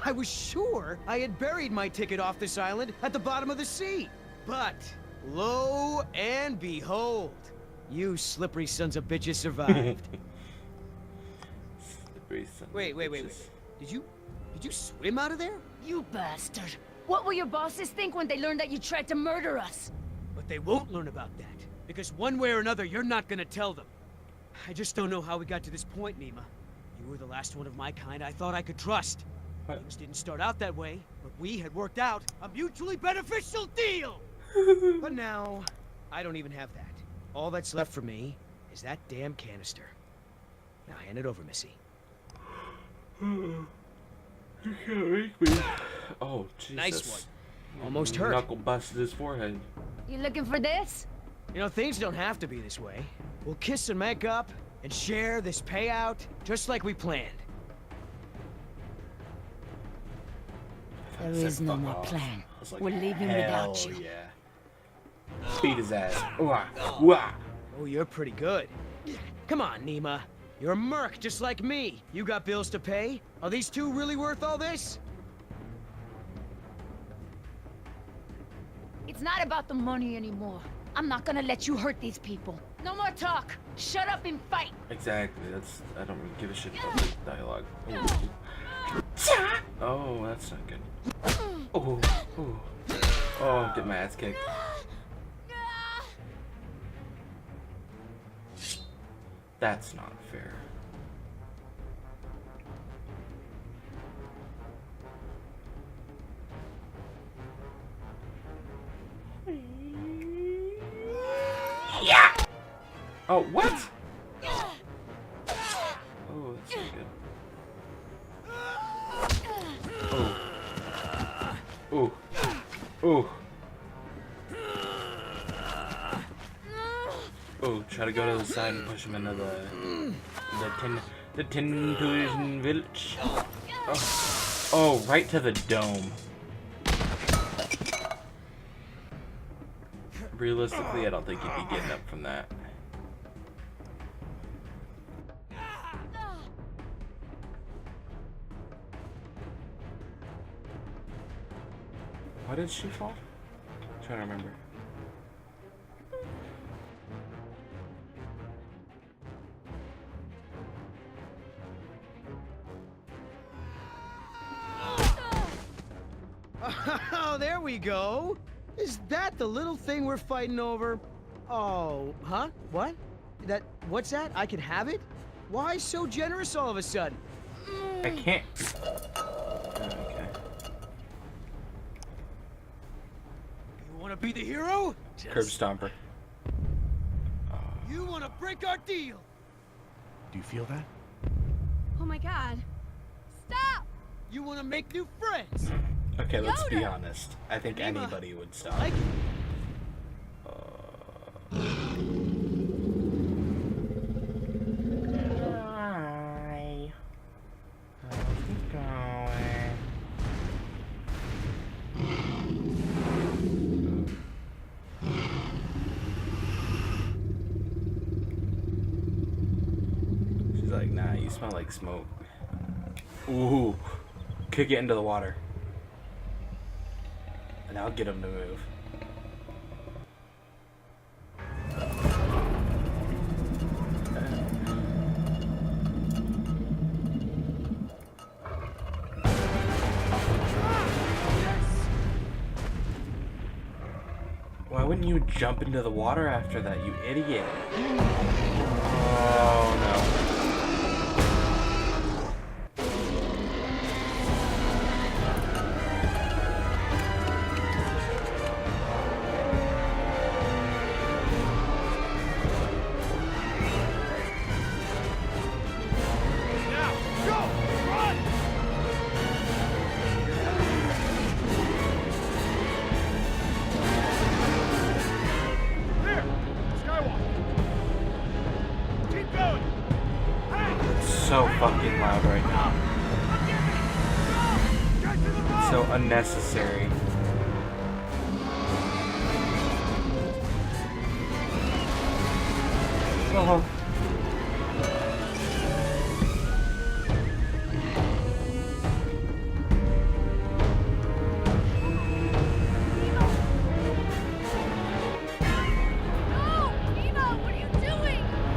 I was sure I had buried my ticket off this island at the bottom of the sea. But, lo and behold, you slippery sons of bitches survived. Wait. Did you swim out of there? You bastard! What will your bosses think when they learn that you tried to murder us? But they won't learn about that. Because one way or another, you're not gonna tell them. I just don't know how we got to this point, Nima. You were the last one of my kind I thought I could trust. What? Things didn't start out that way, but we had worked out a mutually beneficial deal! But now, I don't even have that. All that's left for me is that damn canister. Now hand it over, Missy. You can't make me. Oh, Jesus. Nice one. Almost hurt. Knuckle busted his forehead. You looking for this? You know, things don't have to be this way. We'll kiss and make up and share this payout just like we planned. There is no more plan. Like, We're leaving without you. Yeah. Beat his ass. Wah, wah. Oh, you're pretty good. Come on, Nima. You're a merc just like me. You got bills to pay? Are these two really worth all this? It's not about the money anymore. I'm not gonna let you hurt these people. No more talk. Shut up and fight. Exactly. That's. I don't really give a shit about the dialogue. Oh, that's not good. Oh, oh, oh! I'm getting my ass kicked. That's not fair. Yeah. Oh, what? Oh, that's not good. Oh. Oh. Oh, try to go to the side and push him into the tin village. Oh. Oh, right to the dome. Realistically, I don't think you'd be getting up from that. Why did she fall? I'm trying to remember. Oh, there we go. Is that the little thing we're fighting over? Oh, huh? What? What's that? I can have it? Why so generous all of a sudden? I can't. Okay. You wanna be the hero? Curb stomper. You wanna break our deal? Do you feel that? Oh my god. Stop! You wanna make new friends? Okay, let's be Yoda! honest. I think Anima, anybody would stop. Like it? Hi. How's it going? She's like, nah, you smell like smoke. Ooh. Kick it into the water. And I'll get him to move. Why wouldn't you jump into the water after that, you idiot? Oh no. So fucking loud right now. So unnecessary. Oh.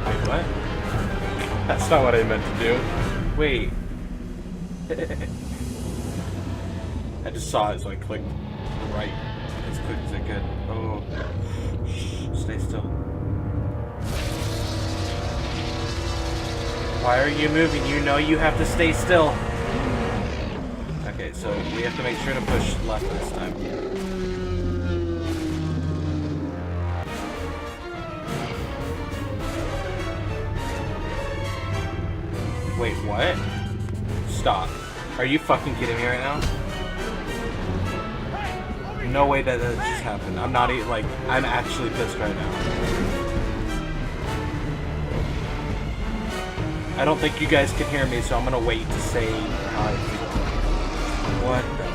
Wait, what? That's not what I meant to do. Wait. I just saw it, so I clicked right as quick as I could. Oh. Shh, stay still. Why are you moving? You know you have to stay still. Okay, so we have to make sure to push left this time. Wait, what? Stop. Are you fucking kidding me right now? No way that just happened. I'm not even, like, I'm actually pissed right now. I don't think you guys can hear me, so I'm gonna wait to say how I feel. What the fuck?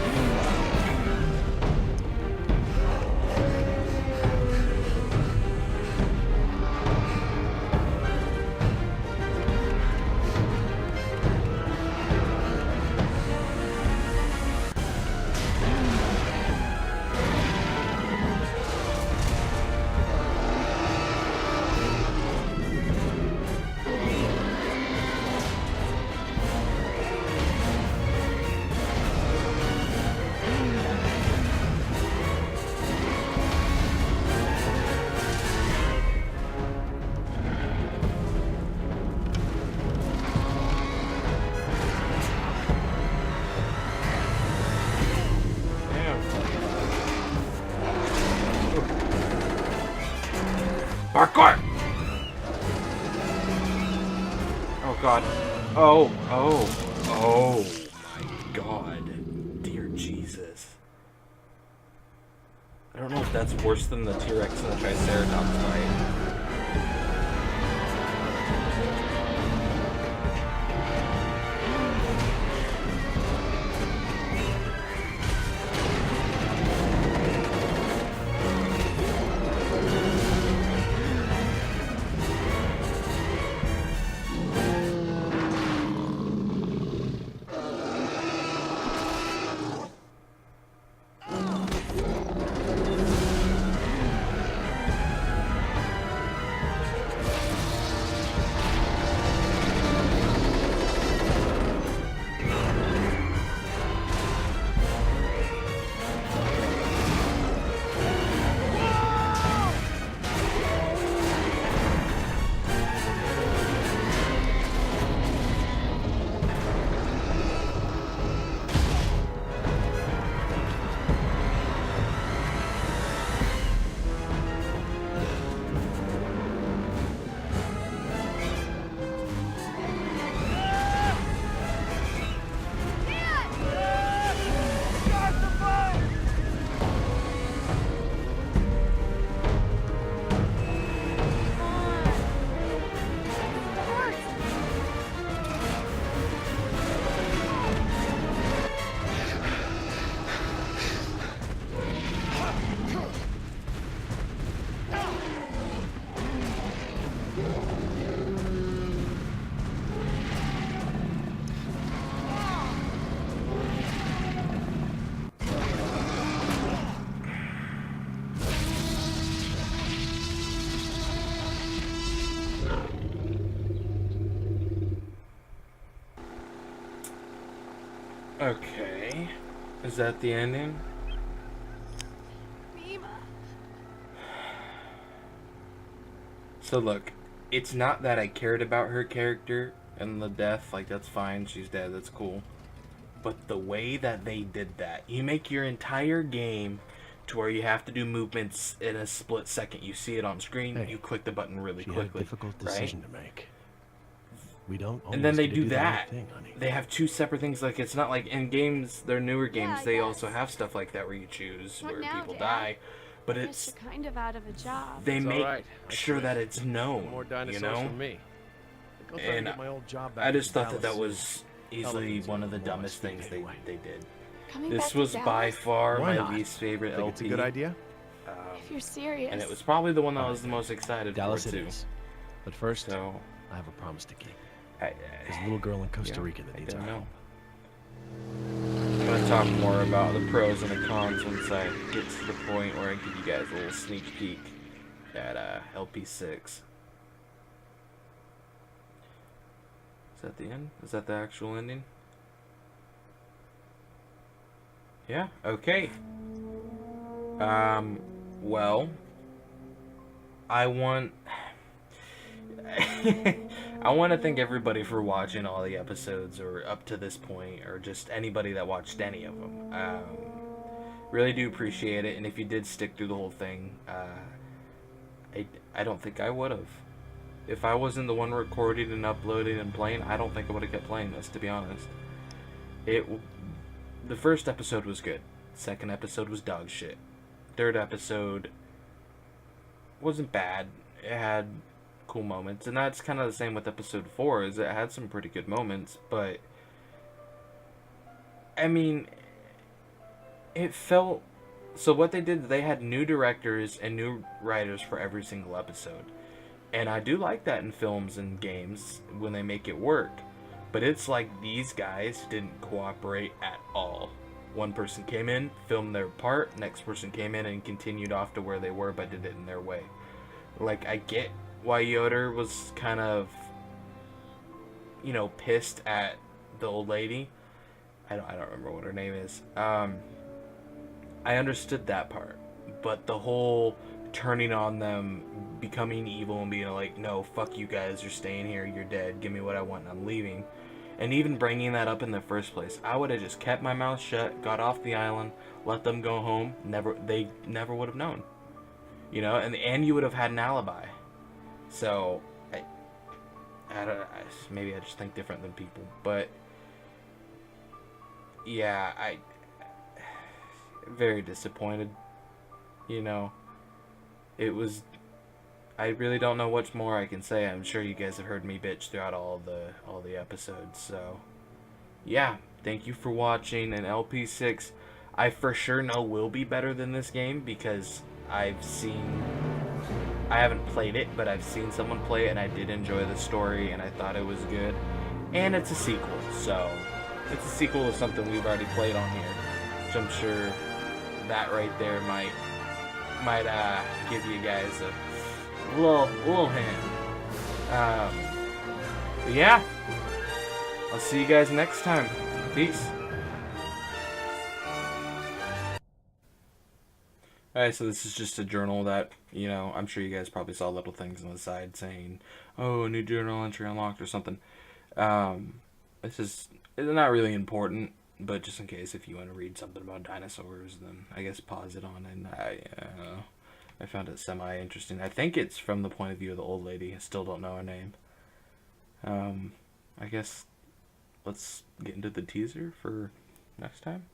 Parkour! Oh god. Oh my god. Dear Jesus. I don't know if that's worse than the T-Rex and the Triceratops fight. Is that the ending? Mima. So look, it's not that I cared about her character and the death. Like, that's fine. She's dead. That's cool. But the way that they did that, you make your entire game to where you have to do movements in a split second. You see it on screen, Hey, you click the button really she had a quickly, difficult right? decision to make. We don't always And then they get to do the right that. thing, honey. They have two separate things. Like, it's not like in games, their newer games, I they guess. also have stuff like that where you choose What where now, people Dad? die. But I it's guess you're kind of out of a job. they It's make all right. I sure quit. that it's known, More dinosaurs you know. for me. I think I'll try to And get my old job back I in just thought that Dallas that was soon. easily Elephants one are of the more my dumbest speed things anyway. they did. Coming This back to was by Dallas? far Why my not? least favorite Think LP. it's a good idea? If you're serious. And it was probably the one that I All was right, the most excited Dallas for it too. is. But first, So I have a promise to keep. I There's a little girl in Costa yeah, Rica that I needs our don't help. know. I'm gonna talk more about the pros and the cons once I get to the point where I give you guys a little sneak peek at LP6. Is that the end? Is that the actual ending? Yeah, okay. Well, I want I want to thank everybody for watching all the episodes or up to this point, or just anybody that watched any of them. Really do appreciate it, and if you did stick through the whole thing, I don't think I would have. If I wasn't the one recording and uploading and playing, I don't think I would have kept playing this, to be honest. The first episode was good. Second episode was dog shit. Third episode wasn't bad. It had cool moments, and that's kind of the same with episode 4. Is it had some pretty good moments, but I mean, it felt so. What they did, they had new directors and new writers for every single episode, and I do like that in films and games when they make it work. But it's like these guys didn't cooperate at all. One person came in, filmed their part, next person came in and continued off to where they were, but did it in their way. Like, I get why Yoder was kind of, pissed at the old lady. I don't remember what her name is. I understood that part, but the whole turning on them, becoming evil and being like, no, fuck you guys, you're staying here, you're dead, give me what I want and I'm leaving. And even bringing that up in the first place, I would have just kept my mouth shut, got off the island, let them go home. They never would have known, and you would have had an alibi. So, maybe I just think different than people, but yeah, very disappointed. It was. I really don't know much more I can say. I'm sure you guys have heard me bitch throughout all the episodes. So, yeah, thank you for watching. And LP6, I for sure know will be better than this game because I haven't played it, but I've seen someone play it, and I did enjoy the story, and I thought it was good. And it's a sequel, so it's a sequel to something we've already played on here, which I'm sure that right there might give you guys a little hint. But yeah, I'll see you guys next time. Peace. Alright, so this is just a journal that, I'm sure you guys probably saw little things on the side saying, oh, a new journal entry unlocked or something. It's not really important, but just in case if you want to read something about dinosaurs, then I guess pause it on, and I found it semi-interesting. I think it's from the point of view of the old lady. I still don't know her name. I guess let's get into the teaser for next time.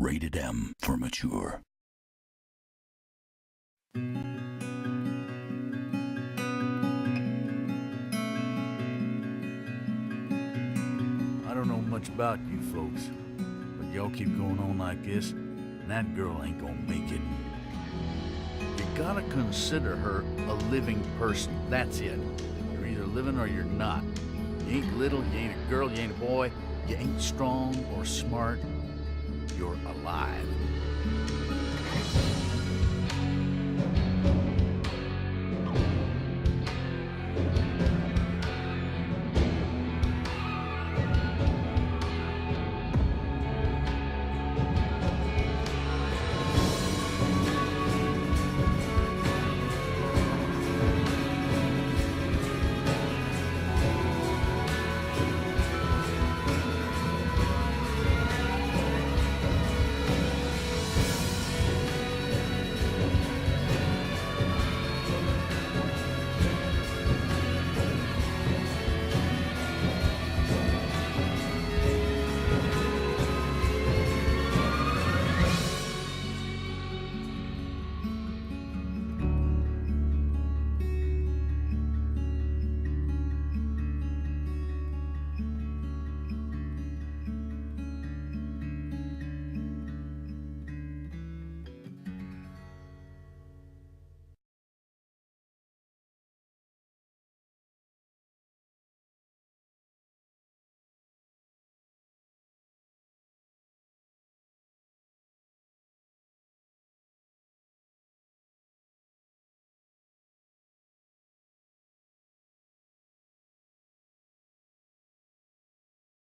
Rated M for mature. I don't know much about you folks, but y'all keep going on like this, and that girl ain't gonna make it. You gotta consider her a living person, that's it. You're either living or you're not. You ain't little, you ain't a girl, you ain't a boy, you ain't strong or smart, you're alive.